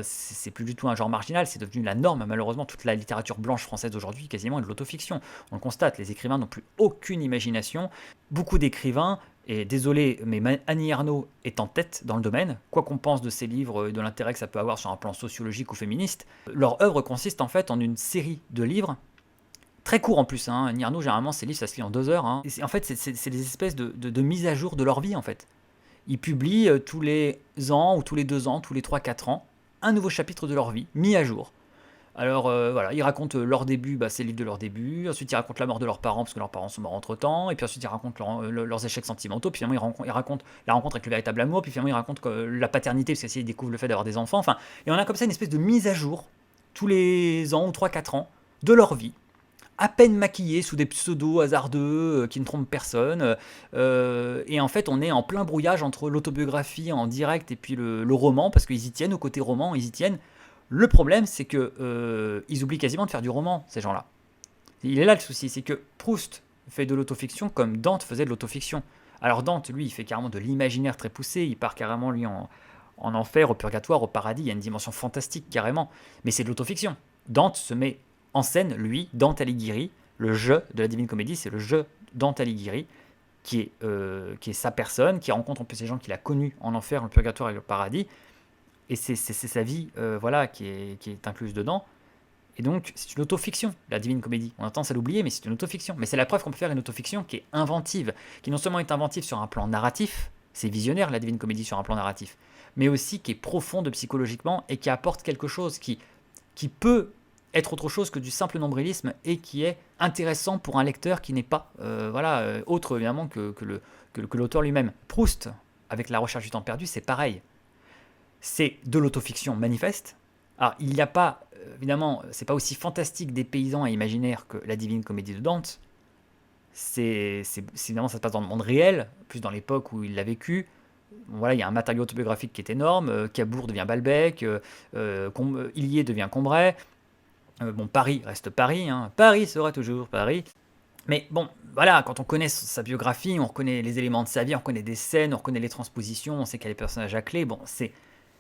C'est plus du tout un genre marginal, c'est devenu la norme. Malheureusement, toute la littérature blanche française aujourd'hui, quasiment, est de l'autofiction. On le constate, les écrivains n'ont plus aucune imagination. Beaucoup d'écrivains, et désolé, mais Annie Ernaux est en tête dans le domaine, quoi qu'on pense de ses livres et de l'intérêt que ça peut avoir sur un plan sociologique ou féministe. Leur œuvre consiste en fait en une série de livres, très courts en plus. Hein. Annie Ernaux, généralement, ses livres, ça se lit en 2 heures. Hein. Et en fait, c'est des espèces de mise à jour de leur vie, en fait. Ils publient tous les ans, ou tous les 2 ans, tous les 3-4 ans, un nouveau chapitre de leur vie, mis à jour. Alors voilà, ils racontent leur début, c'est le livre de leur début, ensuite ils racontent la mort de leurs parents parce que leurs parents sont morts entre temps, et puis ensuite ils racontent leurs échecs sentimentaux, puis finalement ils racontent la rencontre avec le véritable amour, puis finalement ils racontent la paternité parce qu'ils découvrent le fait d'avoir des enfants, enfin, et on a comme ça une espèce de mise à jour, tous les ans ou 3-4 ans, de leur vie, à peine maquillés sous des pseudos hasardeux qui ne trompent personne, et en fait on est en plein brouillage entre l'autobiographie en direct et puis le roman, parce qu'ils y tiennent, au côté roman, ils y tiennent. Le problème, c'est que ils oublient quasiment de faire du roman, ces gens-là. Il est là le souci, c'est que Proust fait de l'autofiction comme Dante faisait de l'autofiction. Alors Dante, lui, il fait carrément de l'imaginaire très poussé, il part carrément, lui, en enfer, au purgatoire, au paradis, il y a une dimension fantastique, carrément. Mais c'est de l'autofiction. Dante se met en scène, lui, Dante Alighieri, le jeu de la Divine Comédie, c'est le jeu Dante Alighieri, qui est sa personne, qui rencontre en plus ces gens qu'il a connus en enfer, le purgatoire et le paradis, et c'est sa vie voilà, qui est incluse dedans. Et donc, c'est une autofiction, la Divine Comédie. On a tendance à l'oublier, mais c'est une autofiction. Mais c'est la preuve qu'on peut faire une autofiction qui est inventive, qui non seulement est inventive sur un plan narratif, c'est visionnaire la Divine Comédie sur un plan narratif, mais aussi qui est profonde psychologiquement et qui apporte quelque chose qui peut être autre chose que du simple nombrilisme et qui est intéressant pour un lecteur qui n'est pas autre évidemment que l'auteur lui-même. Proust, avec La Recherche du temps perdu, c'est pareil. C'est de l'autofiction manifeste. Alors, il n'y a pas, évidemment, c'est pas aussi fantastique, dépaysant et imaginaire que La Divine Comédie de Dante. Évidemment, ça se passe dans le monde réel, plus dans l'époque où il l'a vécu. Bon, voilà, il y a un matériau autobiographique qui est énorme. Cabourg devient Balbec, Illier devient Combray. Paris reste Paris. Hein. Paris sera toujours Paris. Mais bon, voilà, quand on connaît sa biographie, on reconnaît les éléments de sa vie, on reconnaît des scènes, on reconnaît les transpositions, on sait qu'il y a des personnages à clé. Bon,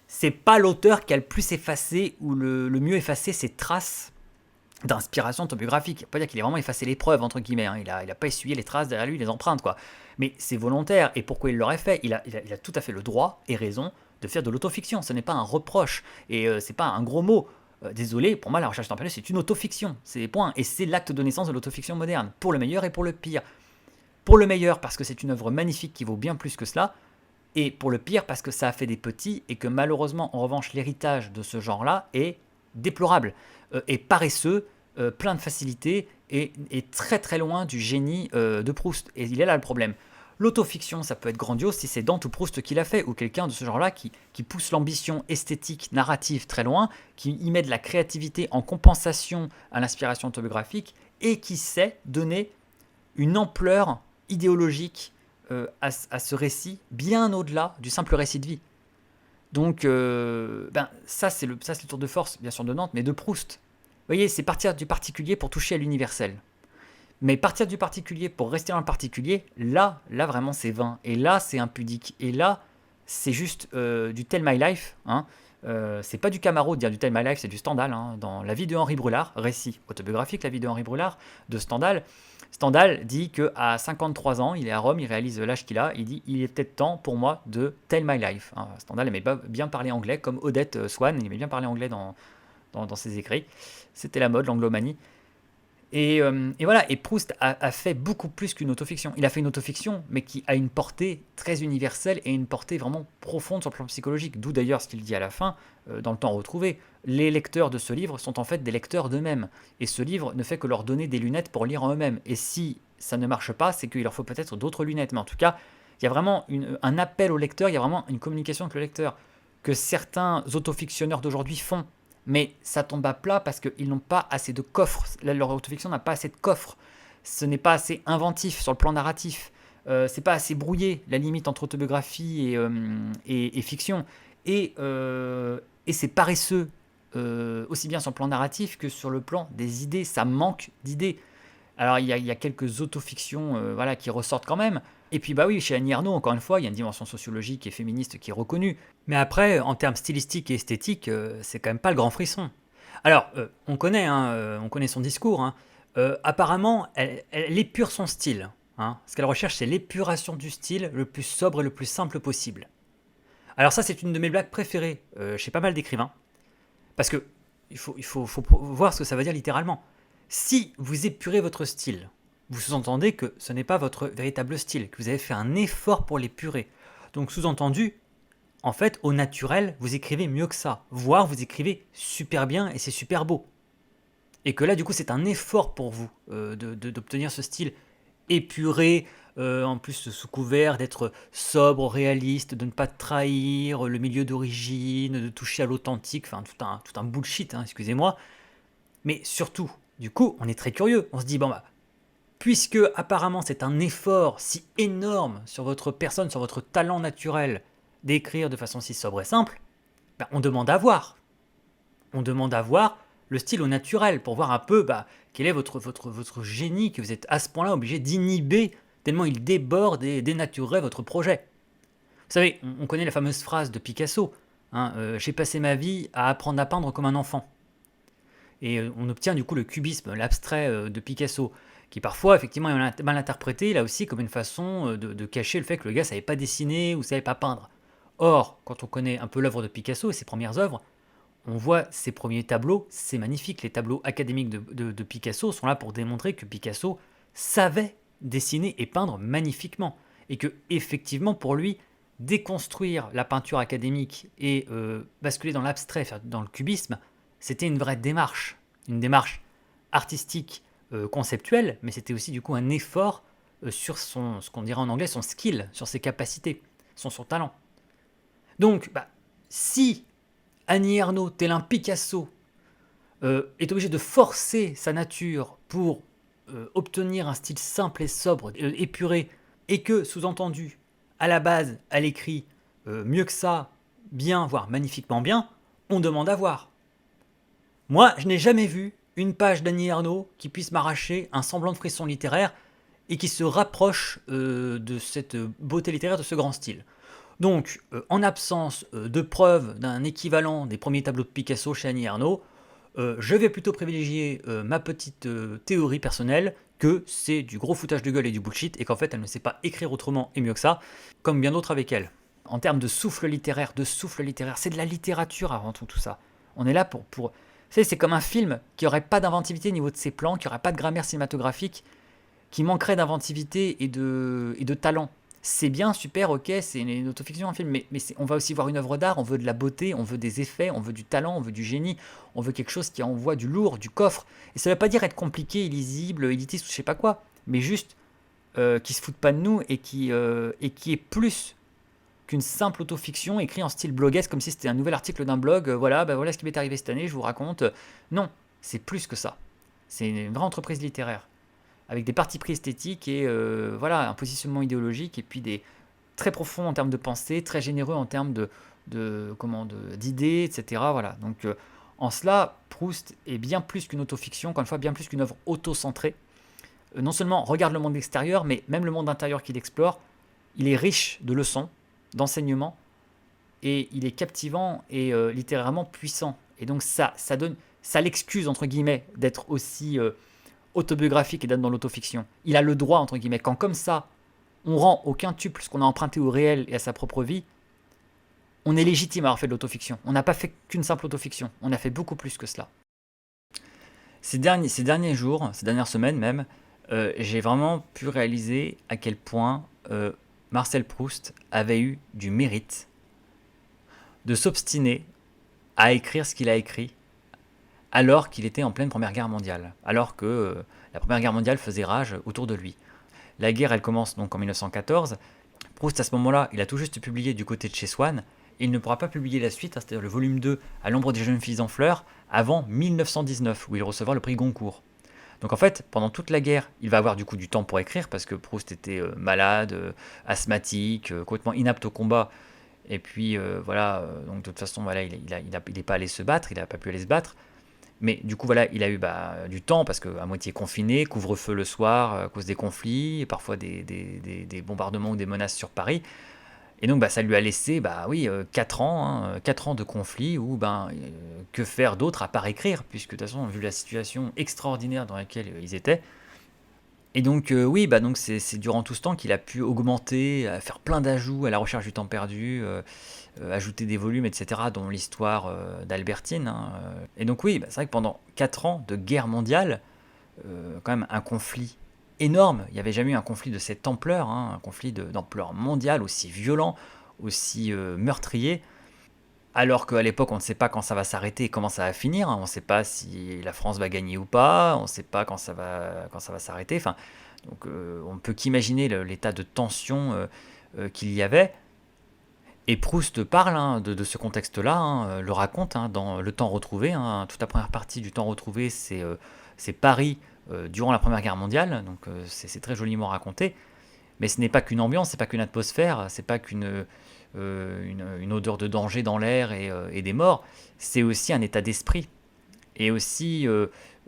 c'est pas l'auteur qui a le plus effacé ou le mieux effacé ses traces d'inspiration autobiographique. Il ne faut pas dire qu'il a vraiment effacé les preuves, entre guillemets. Hein. Il a pas essuyé les traces derrière lui, les empreintes, quoi. Mais c'est volontaire. Et pourquoi il l'aurait fait ? Il a tout à fait le droit et raison de faire de l'autofiction. Ce n'est pas un reproche. Et c'est pas un gros mot. Désolé, pour moi, La Recherche du temps perdu, c'est une autofiction. C'est point. Et c'est l'acte de naissance de l'autofiction moderne. Pour le meilleur et pour le pire. Pour le meilleur, parce que c'est une œuvre magnifique qui vaut bien plus que cela. Et pour le pire, parce que ça a fait des petits et que malheureusement, en revanche, l'héritage de ce genre-là est déplorable et paresseux, plein de facilité et très très loin du génie de Proust. Et il est là le problème. L'autofiction, ça peut être grandiose si c'est Dante ou Proust qui l'a fait, ou quelqu'un de ce genre-là qui pousse l'ambition esthétique, narrative très loin, qui y met de la créativité en compensation à l'inspiration autobiographique et qui sait donner une ampleur idéologique à ce récit, bien au-delà du simple récit de vie. Donc, ça c'est le tour de force, bien sûr, de Nantes, mais de Proust. Vous voyez, c'est partir du particulier pour toucher à l'universel. Mais partir du particulier pour rester dans le particulier, là vraiment c'est vain. Et là, c'est impudique. Et là, c'est juste du Tell My Life. Hein. C'est pas du Camaro de dire du Tell My Life, c'est du Stendhal. Hein. Dans La vie de Henri Brulard, récit autobiographique, La vie de Henri Brulard, de Stendhal. Stendhal dit qu'à 53 ans, il est à Rome, il réalise l'âge qu'il a, il dit « il est peut-être temps pour moi de Tell My Life hein. ». Stendhal aimait bien parler anglais, comme Odette Swann, il aimait bien parler anglais dans ses écrits. C'était la mode, l'anglomanie. Et voilà, et Proust a fait beaucoup plus qu'une autofiction. Il a fait une autofiction, mais qui a une portée très universelle et une portée vraiment profonde sur le plan psychologique. D'où d'ailleurs ce qu'il dit à la fin, dans Le Temps retrouvé. Les lecteurs de ce livre sont en fait des lecteurs d'eux-mêmes. Et ce livre ne fait que leur donner des lunettes pour lire en eux-mêmes. Et si ça ne marche pas, c'est qu'il leur faut peut-être d'autres lunettes. Mais en tout cas, il y a vraiment un appel au lecteur, il y a vraiment une communication avec le lecteur que certains autofictionneurs d'aujourd'hui font. Mais ça tombe à plat parce qu'ils n'ont pas assez de coffre. Leur autofiction n'a pas assez de coffre. Ce n'est pas assez inventif sur le plan narratif. C'est pas assez brouillé, la limite entre autobiographie et fiction. Et c'est paresseux, aussi bien sur le plan narratif que sur le plan des idées. Ça manque d'idées. Alors il y a quelques autofictions qui ressortent quand même. Et puis oui, chez Annie Ernaux, encore une fois, il y a une dimension sociologique et féministe qui est reconnue. Mais après, en termes stylistiques et esthétiques, c'est quand même pas le grand frisson. Alors, on connaît son discours. Hein. Apparemment, elle épure son style. Hein. Ce qu'elle recherche, c'est l'épuration du style le plus sobre et le plus simple possible. Alors ça, c'est une de mes blagues préférées chez pas mal d'écrivains. Parce que il faut voir ce que ça veut dire littéralement. Si vous épurez votre style, vous sous-entendez que ce n'est pas votre véritable style, que vous avez fait un effort pour l'épurer. Donc sous-entendu, en fait, au naturel, vous écrivez mieux que ça. Voire vous écrivez super bien et c'est super beau. Et que là, du coup, c'est un effort pour vous d'obtenir ce style épuré, en plus sous couvert d'être sobre, réaliste, de ne pas trahir le milieu d'origine, de toucher à l'authentique, enfin tout un bullshit, hein, excusez-moi. Mais surtout, du coup, on est très curieux. On se dit, puisque apparemment c'est un effort si énorme sur votre personne, sur votre talent naturel d'écrire de façon si sobre et simple, on demande à voir. On demande à voir le style au naturel pour voir un peu quel est votre génie que vous êtes à ce point-là obligé d'inhiber tellement il déborde et dénaturerait votre projet. Vous savez, on connaît la fameuse phrase de Picasso, hein, j'ai passé ma vie à apprendre à peindre comme un enfant. Et on obtient du coup le cubisme, l'abstrait de Picasso, qui parfois effectivement est mal interprété, là aussi comme une façon de cacher le fait que le gars ne savait pas dessiner ou ne savait pas peindre. Or, quand on connaît un peu l'œuvre de Picasso et ses premières œuvres, on voit ses premiers tableaux, c'est magnifique. Les tableaux académiques de Picasso sont là pour démontrer que Picasso savait dessiner et peindre magnifiquement. Et que, effectivement, pour lui, déconstruire la peinture académique et basculer dans l'abstrait, dans le cubisme, c'était une vraie démarche. une démarche artistique, conceptuelle, mais c'était aussi du coup un effort sur ce qu'on dirait en anglais, son skill, sur ses capacités, son talent. Donc, si Annie Ernaux, tel un Picasso, est obligé de forcer sa nature pour obtenir un style simple et sobre, épuré, et que, sous-entendu, à la base, elle écrit mieux que ça, bien, voire magnifiquement bien, on demande à voir. Moi, je n'ai jamais vu une page d'Annie Ernaux qui puisse m'arracher un semblant de frisson littéraire et qui se rapproche de cette beauté littéraire, de ce grand style. Donc, en absence de preuves d'un équivalent des premiers tableaux de Picasso chez Annie Ernaux, je vais plutôt privilégier ma petite théorie personnelle que c'est du gros foutage de gueule et du bullshit et qu'en fait elle ne sait pas écrire autrement et mieux que ça, comme bien d'autres avec elle. En termes de souffle littéraire, c'est de la littérature avant tout ça. On est là pour... Vous savez, c'est comme un film qui n'aurait pas d'inventivité au niveau de ses plans, qui n'aurait pas de grammaire cinématographique, qui manquerait d'inventivité et de talent. C'est bien, super, ok, c'est une autofiction, un film, mais on va aussi voir une œuvre d'art, on veut de la beauté, on veut des effets, on veut du talent, on veut du génie, on veut quelque chose qui envoie du lourd, du coffre. Et ça ne veut pas dire être compliqué, illisible, élitiste ou je sais pas quoi, mais juste qui se fout pas de nous et qui est plus qu'une simple autofiction écrite en style bloguesque, comme si c'était un nouvel article d'un blog, voilà ce qui m'est arrivé cette année, je vous raconte. Non, c'est plus que ça. C'est une vraie entreprise littéraire, avec des partis pris esthétiques et un positionnement idéologique, et puis des très profonds en termes de pensée, très généreux en termes d'idées, etc. Voilà. Donc en cela, Proust est bien plus qu'une autofiction, encore une fois, bien plus qu'une œuvre auto-centrée. Non seulement regarde le monde extérieur, mais même le monde intérieur qu'il explore, il est riche de leçons, d'enseignements, et il est captivant et littéralement puissant. Et donc ça l'excuse, entre guillemets, d'être aussi autobiographique et d'être dans l'autofiction. Il a le droit, entre guillemets, quand comme ça, on rend au quintuple ce qu'on a emprunté au réel et à sa propre vie, on est légitime à avoir fait de l'autofiction. On n'a pas fait qu'une simple autofiction, on a fait beaucoup plus que cela. Ces derniers jours, ces dernières semaines même, j'ai vraiment pu réaliser à quel point Marcel Proust avait eu du mérite de s'obstiner à écrire ce qu'il a écrit alors qu'il était en pleine Première Guerre mondiale, alors que la Première Guerre mondiale faisait rage autour de lui. La guerre, elle commence donc en 1914. Proust, à ce moment-là, il a tout juste publié du côté de chez Swann, et il ne pourra pas publier la suite, c'est-à-dire le volume 2, À l'ombre des jeunes filles en fleurs, avant 1919, où il recevra le prix Goncourt. Donc en fait, pendant toute la guerre, il va avoir du coup du temps pour écrire, parce que Proust était malade, asthmatique, complètement inapte au combat. Et puis donc de toute façon, il n'est pas allé se battre, il n'a pas pu aller se battre. Mais du coup, il a eu du temps, parce qu'à moitié confiné, couvre-feu le soir à cause des conflits, et parfois des bombardements ou des menaces sur Paris. Et donc, ça lui a laissé 4 ans, 4 ans de conflit, où que faire d'autre à part écrire, puisque de toute façon, vu la situation extraordinaire dans laquelle ils étaient. Et donc, donc c'est durant tout ce temps qu'il a pu augmenter, faire plein d'ajouts à la recherche du temps perdu, ajouter des volumes, etc., dont l'histoire d'Albertine. Et donc c'est vrai que pendant 4 ans de guerre mondiale, quand même un conflit énorme, il n'y avait jamais eu un conflit de cette ampleur, un conflit d'ampleur mondiale, aussi violent, aussi meurtrier, alors qu'à l'époque on ne sait pas quand ça va s'arrêter et comment ça va finir, on ne sait pas si la France va gagner ou pas, on ne sait pas quand ça va s'arrêter, donc on ne peut qu'imaginer l'état de tension qu'il y avait. Et Proust parle de ce contexte-là, le raconte dans Le Temps retrouvé. Toute la première partie du Temps retrouvé, c'est Paris durant la Première Guerre mondiale, donc c'est très joliment raconté. Mais ce n'est pas qu'une ambiance, c'est pas qu'une atmosphère, c'est pas qu'une une odeur de danger dans l'air et des morts, c'est aussi un état d'esprit. Et aussi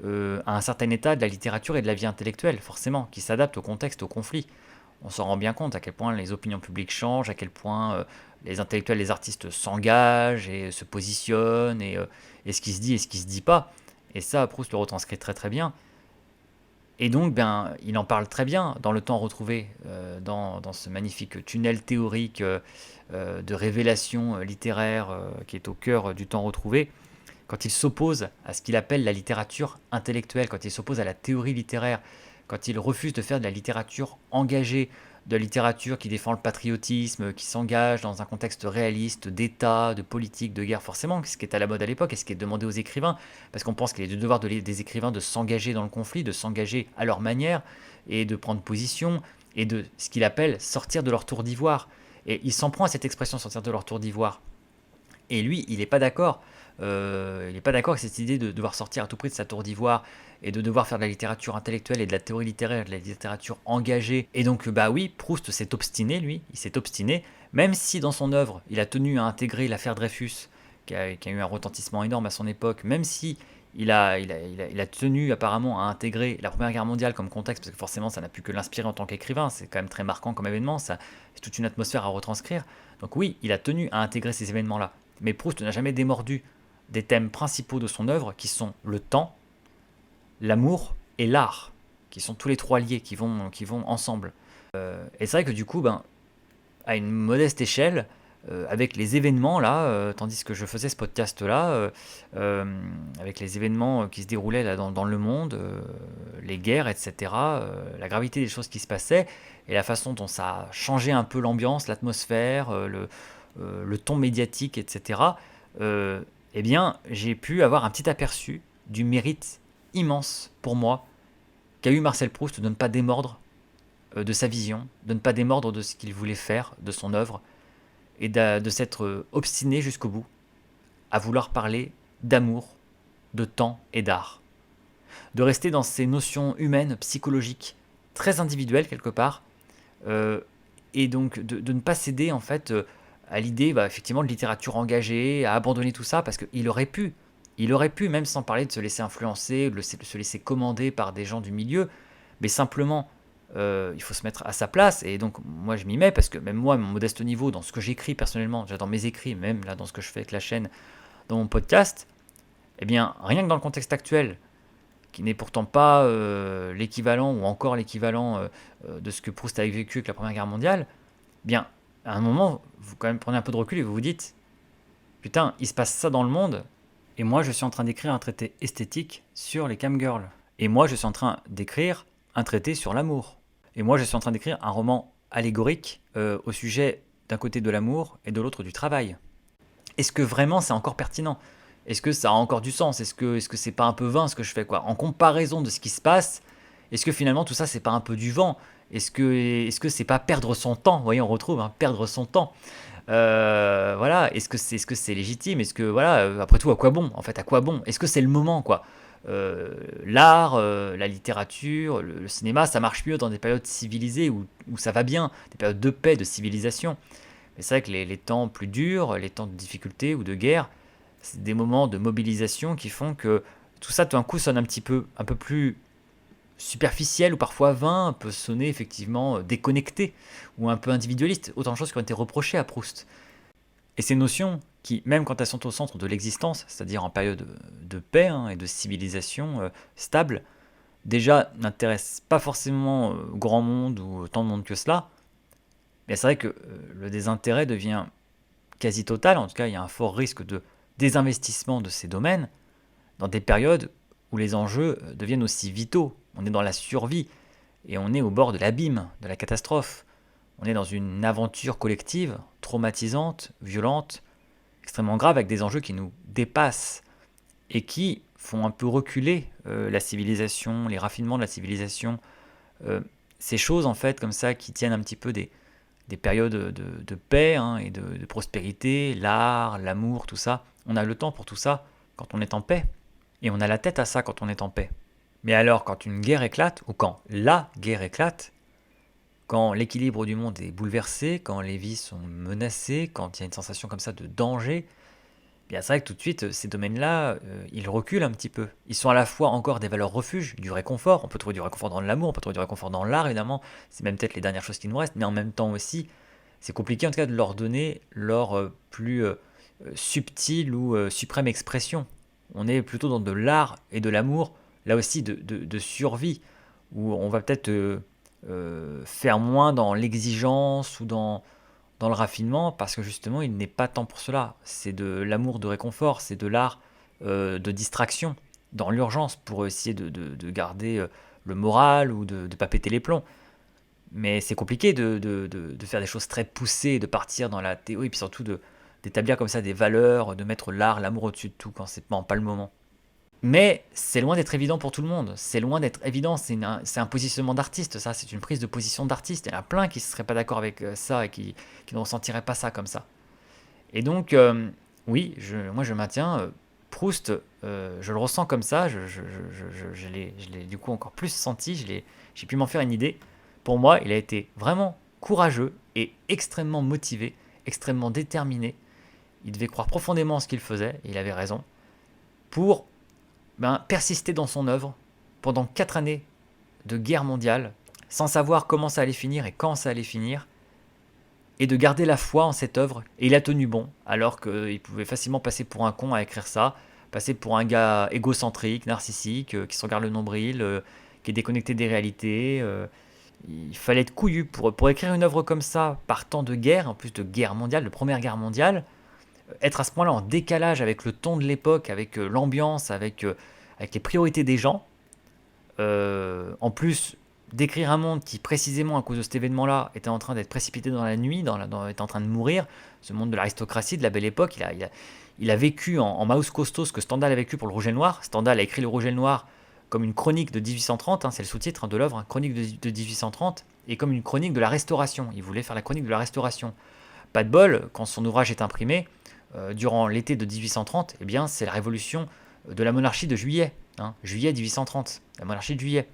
un certain état de la littérature et de la vie intellectuelle, forcément, qui s'adapte au contexte, au conflit. On s'en rend bien compte à quel point les opinions publiques changent, à quel point les intellectuels, les artistes s'engagent et se positionnent, et ce qui se dit et ce qui se dit pas. Et ça, Proust le retranscrit très très bien. Et donc, il en parle très bien dans Le Temps retrouvé, dans ce magnifique tunnel théorique de révélation littéraire qui est au cœur du Temps retrouvé, quand il s'oppose à ce qu'il appelle la littérature intellectuelle, quand il s'oppose à la théorie littéraire, quand il refuse de faire de la littérature engagée de la littérature qui défend le patriotisme, qui s'engage dans un contexte réaliste d'État, de politique, de guerre, forcément, ce qui est à la mode à l'époque et ce qui est demandé aux écrivains, parce qu'on pense qu'il est du devoir des écrivains de s'engager dans le conflit, de s'engager à leur manière et de prendre position et de ce qu'il appelle sortir de leur tour d'ivoire. Et il s'en prend à cette expression sortir de leur tour d'ivoire. Et lui, il n'est pas d'accord. Il n'est pas d'accord avec cette idée de devoir sortir à tout prix de sa tour d'ivoire et de devoir faire de la littérature intellectuelle et de la théorie littéraire, de la littérature engagée. Et donc, bah oui, Proust s'est obstiné, lui, il s'est obstiné, même si dans son œuvre, il a tenu à intégrer l'affaire Dreyfus, qui a eu un retentissement énorme à son époque, même si il a tenu apparemment à intégrer la Première Guerre mondiale comme contexte, parce que forcément ça n'a pu que l'inspirer en tant qu'écrivain, c'est quand même très marquant comme événement, ça, c'est toute une atmosphère à retranscrire. Donc oui, il a tenu à intégrer ces événements-là. Mais Proust n'a jamais démordu des thèmes principaux de son œuvre, qui sont le temps, l'amour et l'art, qui sont tous les trois liés, qui vont ensemble. Et c'est vrai que du coup, ben, à une modeste échelle, avec les événements là, tandis que je faisais ce podcast là, avec les événements qui se déroulaient là dans le monde, les guerres, etc., la gravité des choses qui se passaient, et la façon dont ça a changé un peu l'ambiance, l'atmosphère, le ton médiatique, etc., eh bien, j'ai pu avoir un petit aperçu du mérite immense pour moi qu'a eu Marcel Proust de ne pas démordre de sa vision, de ne pas démordre de ce qu'il voulait faire, de son œuvre, et de s'être obstiné jusqu'au bout à vouloir parler d'amour, de temps et d'art. De rester dans ces notions humaines, psychologiques, très individuelles quelque part, et donc de ne pas céder en fait à l'idée effectivement de littérature engagée, à abandonner tout ça, parce qu'il aurait pu, même sans parler de se laisser influencer, de se laisser commander par des gens du milieu, mais simplement il faut se mettre à sa place, et donc moi je m'y mets, parce que même moi, à mon modeste niveau, dans ce que j'écris personnellement, déjà dans mes écrits, même là dans ce que je fais avec la chaîne, dans mon podcast, eh bien rien que dans le contexte actuel, qui n'est pourtant pas l'équivalent, ou encore l'équivalent de ce que Proust a vécu avec la Première Guerre mondiale, eh bien à un moment, vous quand même prenez un peu de recul et vous vous dites, putain, il se passe ça dans le monde, et moi je suis en train d'écrire un traité esthétique sur les camgirls. Et moi je suis en train d'écrire un traité sur l'amour. Et moi je suis en train d'écrire un roman allégorique au sujet d'un côté de l'amour et de l'autre du travail. Est-ce que vraiment c'est encore pertinent ? Est-ce que ça a encore du sens ? Est-ce que c'est pas un peu vain ce que je fais quoi ? En comparaison de ce qui se passe, est-ce que finalement tout ça c'est pas un peu du vent ? Est-ce que c'est pas perdre son temps ? Vous voyez, on retrouve perdre son temps. Voilà, est-ce que c'est légitime ? Est-ce que voilà, après tout, à quoi bon ? En fait, à quoi bon ? Est-ce que c'est le moment quoi ? L'art, la littérature, le cinéma, ça marche mieux dans des périodes civilisées où ça va bien, des périodes de paix, de civilisation. Mais c'est vrai que les temps plus durs, les temps de difficulté ou de guerre, c'est des moments de mobilisation qui font que tout ça, tout d'un coup, sonne un peu plus superficiel ou parfois vain, peut sonner effectivement déconnecté ou un peu individualiste, autant de choses qui ont été reprochées à Proust. Et ces notions qui, même quand elles sont au centre de l'existence, c'est-à-dire en période de paix et de civilisation stable, déjà n'intéressent pas forcément grand monde ou tant de monde que cela, mais c'est vrai que le désintérêt devient quasi total, en tout cas il y a un fort risque de désinvestissement de ces domaines dans des périodes où les enjeux deviennent aussi vitaux. On est dans la survie et on est au bord de l'abîme, de la catastrophe. On est dans une aventure collective, traumatisante, violente, extrêmement grave, avec des enjeux qui nous dépassent et qui font un peu reculer la civilisation, les raffinements de la civilisation. Ces choses, en fait, comme ça, qui tiennent un petit peu des périodes de paix et de prospérité, l'art, l'amour, tout ça. On a le temps pour tout ça quand on est en paix. Et on a la tête à ça quand on est en paix. Mais alors, quand une guerre éclate, ou quand la guerre éclate, quand l'équilibre du monde est bouleversé, quand les vies sont menacées, quand il y a une sensation comme ça de danger, bien c'est vrai que tout de suite, ces domaines-là, ils reculent un petit peu. Ils sont à la fois encore des valeurs refuges, du réconfort. On peut trouver du réconfort dans l'amour, on peut trouver du réconfort dans l'art, évidemment. C'est même peut-être les dernières choses qui nous restent. Mais en même temps aussi, c'est compliqué en tout cas de leur donner leur plus subtile ou suprême expression. On est plutôt dans de l'art et de l'amour, là aussi de survie, où on va peut-être faire moins dans l'exigence ou dans le raffinement, parce que justement il n'est pas temps pour cela. C'est de l'amour de réconfort, c'est de l'art de distraction, dans l'urgence, pour essayer de garder le moral ou de ne pas péter les plombs. Mais c'est compliqué de faire des choses très poussées, de partir dans la théorie, puis surtout d'établir comme ça des valeurs, de mettre l'art, l'amour au-dessus de tout quand c'est pas le moment. Mais c'est loin d'être évident pour tout le monde. C'est loin d'être évident. C'est un positionnement d'artiste, ça. C'est une prise de position d'artiste. Il y en a plein qui ne seraient pas d'accord avec ça et qui ne ressentiraient pas ça comme ça. Et donc, oui, moi je maintiens. Proust, je le ressens comme ça. Je l'ai du coup encore plus senti. J'ai pu m'en faire une idée. Pour moi, il a été vraiment courageux et extrêmement motivé, extrêmement déterminé. Il devait croire profondément en ce qu'il faisait, et il avait raison, pour persister dans son œuvre pendant 4 années de guerre mondiale, sans savoir comment ça allait finir et quand ça allait finir, et de garder la foi en cette œuvre. Et il a tenu bon, alors qu'il pouvait facilement passer pour un con à écrire ça, passer pour un gars égocentrique, narcissique, qui se regarde le nombril, qui est déconnecté des réalités. Il fallait être couillu pour écrire une œuvre comme ça, partant de guerre, en plus de guerre mondiale, de première guerre mondiale, être à ce point-là en décalage avec le ton de l'époque, avec l'ambiance, avec les priorités des gens. En plus, décrire un monde qui, précisément à cause de cet événement-là, était en train d'être précipité dans la nuit, était en train de mourir, ce monde de l'aristocratie, de la belle époque. Il a vécu en Maus Costo ce que Stendhal a vécu pour le Rouge et le Noir. Stendhal a écrit le Rouge et le Noir comme une chronique de 1830, c'est le sous-titre de l'œuvre, chronique de 1830, et comme une chronique de la Restauration. Il voulait faire la chronique de la Restauration. Pas de bol, quand son ouvrage est imprimé, durant l'été de 1830, eh bien, c'est la révolution de la monarchie de juillet, juillet 1830, la monarchie de juillet.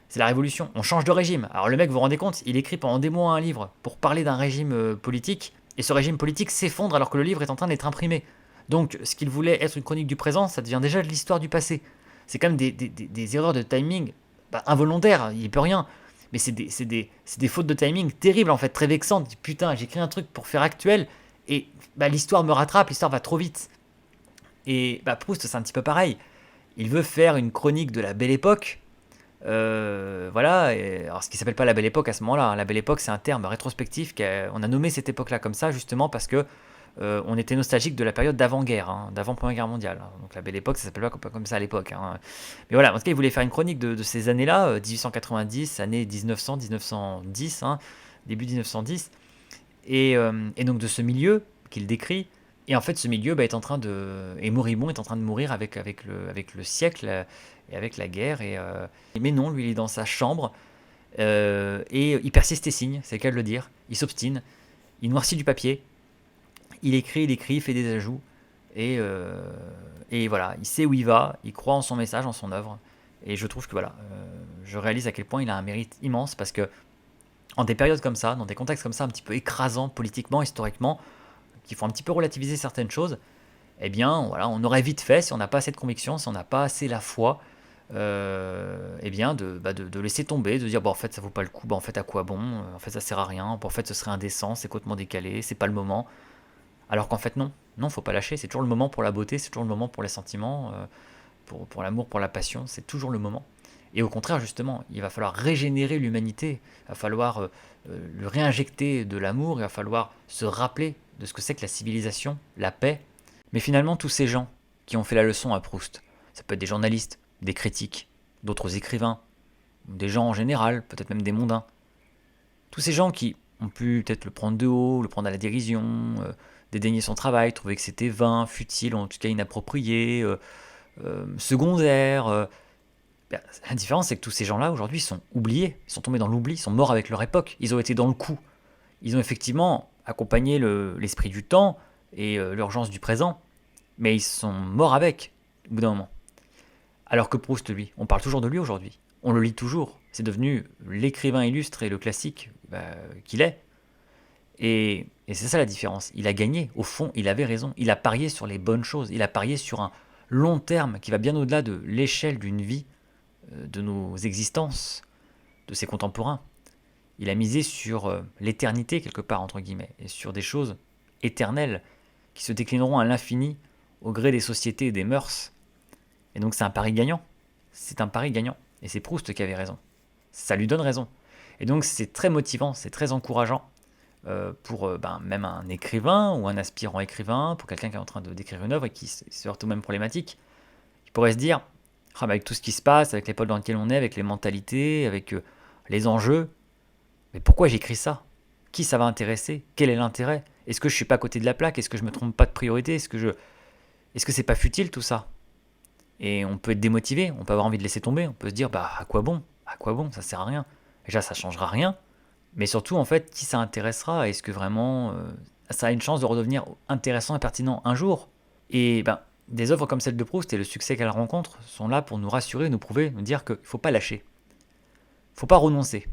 C'est la révolution, on change de régime. Alors le mec, vous vous rendez compte, il écrit pendant des mois un livre pour parler d'un régime politique, et ce régime politique s'effondre alors que le livre est en train d'être imprimé. Donc ce qu'il voulait être une chronique du présent, ça devient déjà de l'histoire du passé. C'est quand même des erreurs de timing involontaires, il n'y peut rien. Mais c'est des fautes de timing terribles en fait, très vexantes. Putain, j'écris un truc pour faire actuel, et l'histoire me rattrape, l'histoire va trop vite. Et Proust, c'est un petit peu pareil. Il veut faire une chronique de la belle époque. Voilà. Alors, ce qui s'appelle pas la belle époque à ce moment-là. La belle époque, c'est un terme rétrospectif. On a nommé cette époque-là comme ça, justement, parce que on était nostalgique de la période d'avant-guerre, d'avant Première Guerre mondiale. Donc la belle époque, ça s'appelle pas comme ça à l'époque. Mais voilà, en tout cas, il voulait faire une chronique de ces années-là, 1890, années 1900, 1910, début 1910. Et donc de ce milieu qu'il décrit, et en fait ce milieu est en train de, et Moribond est en train de mourir avec le siècle et avec la guerre, mais non, lui il est dans sa chambre, et il persiste et signe, c'est le cas de le dire, il s'obstine, il noircit du papier, il écrit, il fait des ajouts, et voilà, il sait où il va, il croit en son message, en son œuvre, et je trouve que voilà, je réalise à quel point il a un mérite immense, parce que en des périodes comme ça, dans des contextes comme ça, un petit peu écrasants politiquement, historiquement, qui font un petit peu relativiser certaines choses, eh bien, voilà, on aurait vite fait, si on n'a pas assez de conviction, si on n'a pas assez la foi, eh bien, de laisser tomber, de dire, bon, en fait, ça vaut pas le coup, en fait, à quoi bon, en fait, ça sert à rien, en fait, ce serait indécent, c'est complètement décalé, c'est pas le moment. Alors qu'en fait, non, faut pas lâcher, c'est toujours le moment pour la beauté, c'est toujours le moment pour les sentiments, pour l'amour, pour la passion, c'est toujours le moment. Et au contraire, justement, il va falloir régénérer l'humanité, il va falloir lui réinjecter de l'amour, il va falloir se rappeler de ce que c'est que la civilisation, la paix. Mais finalement, tous ces gens qui ont fait la leçon à Proust, ça peut être des journalistes, des critiques, d'autres écrivains, des gens en général, peut-être même des mondains. Tous ces gens qui ont pu peut-être le prendre de haut, le prendre à la dérision, dédaigner son travail, trouver que c'était vain, futile, en tout cas inapproprié, secondaire. La différence, c'est que tous ces gens-là, aujourd'hui, sont oubliés, ils sont tombés dans l'oubli, ils sont morts avec leur époque, ils ont été dans le coup. Ils ont effectivement accompagné l'esprit du temps et l'urgence du présent, mais ils sont morts avec, au bout d'un moment. Alors que Proust, lui, on parle toujours de lui aujourd'hui, on le lit toujours, c'est devenu l'écrivain illustre et le classique qu'il est. Et c'est ça la différence, il a gagné, au fond, il avait raison, il a parié sur les bonnes choses, il a parié sur un long terme qui va bien au-delà de l'échelle d'une vie, de nos existences, de ses contemporains. Il a misé sur l'éternité, quelque part, entre guillemets, et sur des choses éternelles qui se déclineront à l'infini au gré des sociétés et des mœurs. Et donc c'est un pari gagnant. C'est un pari gagnant. Et c'est Proust qui avait raison. Ça lui donne raison. Et donc c'est très motivant, c'est très encourageant pour même un écrivain ou un aspirant écrivain, pour quelqu'un qui est en train de d'écrire une œuvre et qui se heurte aux mêmes problématiques. Il pourrait se dire, avec tout ce qui se passe, avec l'époque dans laquelle on est, avec les mentalités, avec les enjeux, Mais pourquoi j'écris ça? Qui ça va intéresser? Quel est l'intérêt? Est-ce que je suis pas à côté de la plaque? Est-ce que je me trompe pas de priorité? Est-ce que c'est pas futile tout ça? Et on peut être démotivé, on peut avoir envie de laisser tomber, on peut se dire bah à quoi bon? À quoi bon? Ça sert à rien. Déjà ça changera rien, mais surtout en fait qui ça intéressera? Est-ce que vraiment ça a une chance de redevenir intéressant et pertinent un jour? Et ben des œuvres comme celle de Proust et le succès qu'elle rencontre sont là pour nous rassurer, nous prouver, nous dire qu'il ne faut pas lâcher, il ne faut pas renoncer.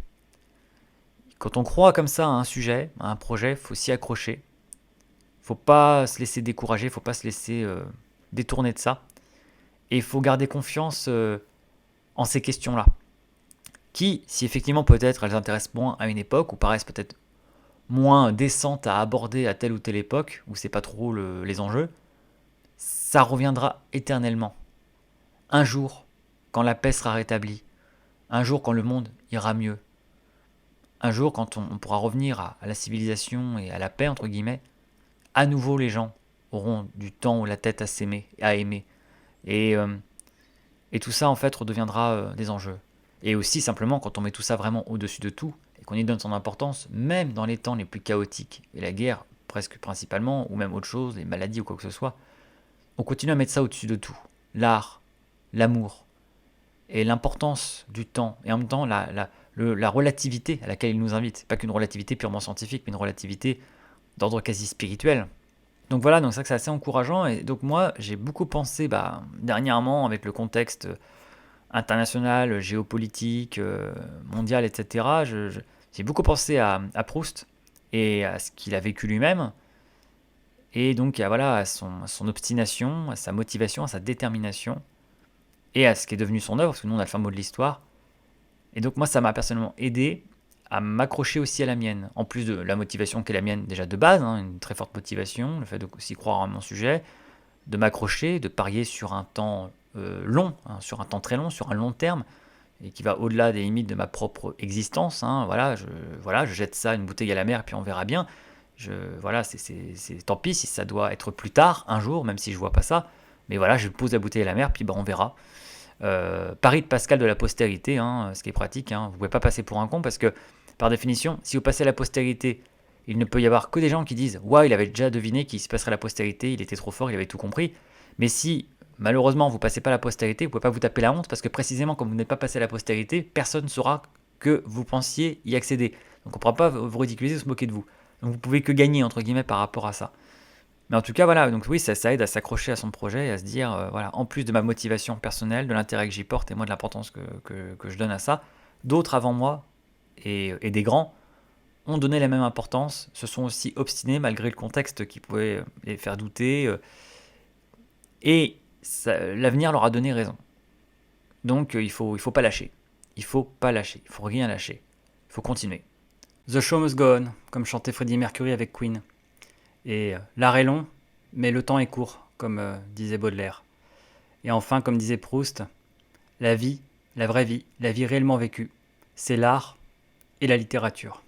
Quand on croit comme ça à un sujet, à un projet, il faut s'y accrocher. Il ne faut pas se laisser décourager, il ne faut pas se laisser détourner de ça. Et il faut garder confiance en ces questions-là, qui, si effectivement peut-être elles intéressent moins à une époque, ou paraissent peut-être moins décentes à aborder à telle ou telle époque, où c'est pas trop les enjeux, ça reviendra éternellement. Un jour, quand la paix sera rétablie, un jour quand le monde ira mieux, un jour quand on pourra revenir à la civilisation et à la paix, entre guillemets, à nouveau les gens auront du temps ou la tête à s'aimer, à aimer. Et tout ça, en fait, redeviendra des enjeux. Et aussi, simplement, quand on met tout ça vraiment au-dessus de tout, et qu'on y donne son importance, même dans les temps les plus chaotiques, et la guerre, presque principalement, ou même autre chose, les maladies ou quoi que ce soit, on continue à mettre ça au-dessus de tout. L'art, l'amour, et l'importance du temps, et en même temps la relativité à laquelle il nous invite. Pas qu'une relativité purement scientifique, mais une relativité d'ordre quasi spirituel. Donc voilà, donc ça c'est assez encourageant. Et donc moi, j'ai beaucoup pensé dernièrement avec le contexte international, géopolitique, mondial, etc. J'ai beaucoup pensé à Proust et à ce qu'il a vécu lui-même. Et donc voilà, à son obstination, à sa motivation, à sa détermination. Et à ce qui est devenu son œuvre, parce que nous on a le fin mot de l'histoire. Et donc moi ça m'a personnellement aidé à m'accrocher aussi à la mienne, en plus de la motivation qui est la mienne déjà de base, une très forte motivation, le fait de aussi croire en mon sujet, de m'accrocher, de parier sur un temps long, sur un temps très long, sur un long terme, et qui va au-delà des limites de ma propre existence. Voilà, je jette ça, une bouteille à la mer, puis on verra bien. Voilà, c'est tant pis si ça doit être plus tard, un jour, même si je vois pas ça. Mais voilà, je pose la bouteille à la mer, puis on verra. Pari de Pascal de la postérité, ce qui est pratique. Vous ne pouvez pas passer pour un con parce que, par définition, si vous passez à la postérité, il ne peut y avoir que des gens qui disent « Ouais, il avait déjà deviné qu'il se passerait à la postérité, il était trop fort, il avait tout compris. » Mais si, malheureusement, vous ne passez pas à la postérité, vous ne pouvez pas vous taper la honte parce que précisément, comme vous n'êtes pas passé à la postérité, personne ne saura que vous pensiez y accéder. Donc on ne pourra pas vous ridiculiser ou se moquer de vous. Donc vous pouvez que gagner, entre guillemets, par rapport à ça. Mais en tout cas, voilà, donc oui, ça aide à s'accrocher à son projet et à se dire, voilà, en plus de ma motivation personnelle, de l'intérêt que j'y porte et moi de l'importance que je donne à ça, d'autres avant moi et des grands ont donné la même importance, se sont aussi obstinés malgré le contexte qui pouvait les faire douter, et l'avenir leur a donné raison. Donc il faut pas lâcher. Il faut pas lâcher, il faut rien lâcher. Il faut continuer. The show must go on, comme chantait Freddie Mercury avec Queen. Et l'art est long, mais le temps est court, comme disait Baudelaire. Et enfin, comme disait Proust, la vie, la vraie vie, la vie réellement vécue, c'est l'art et la littérature.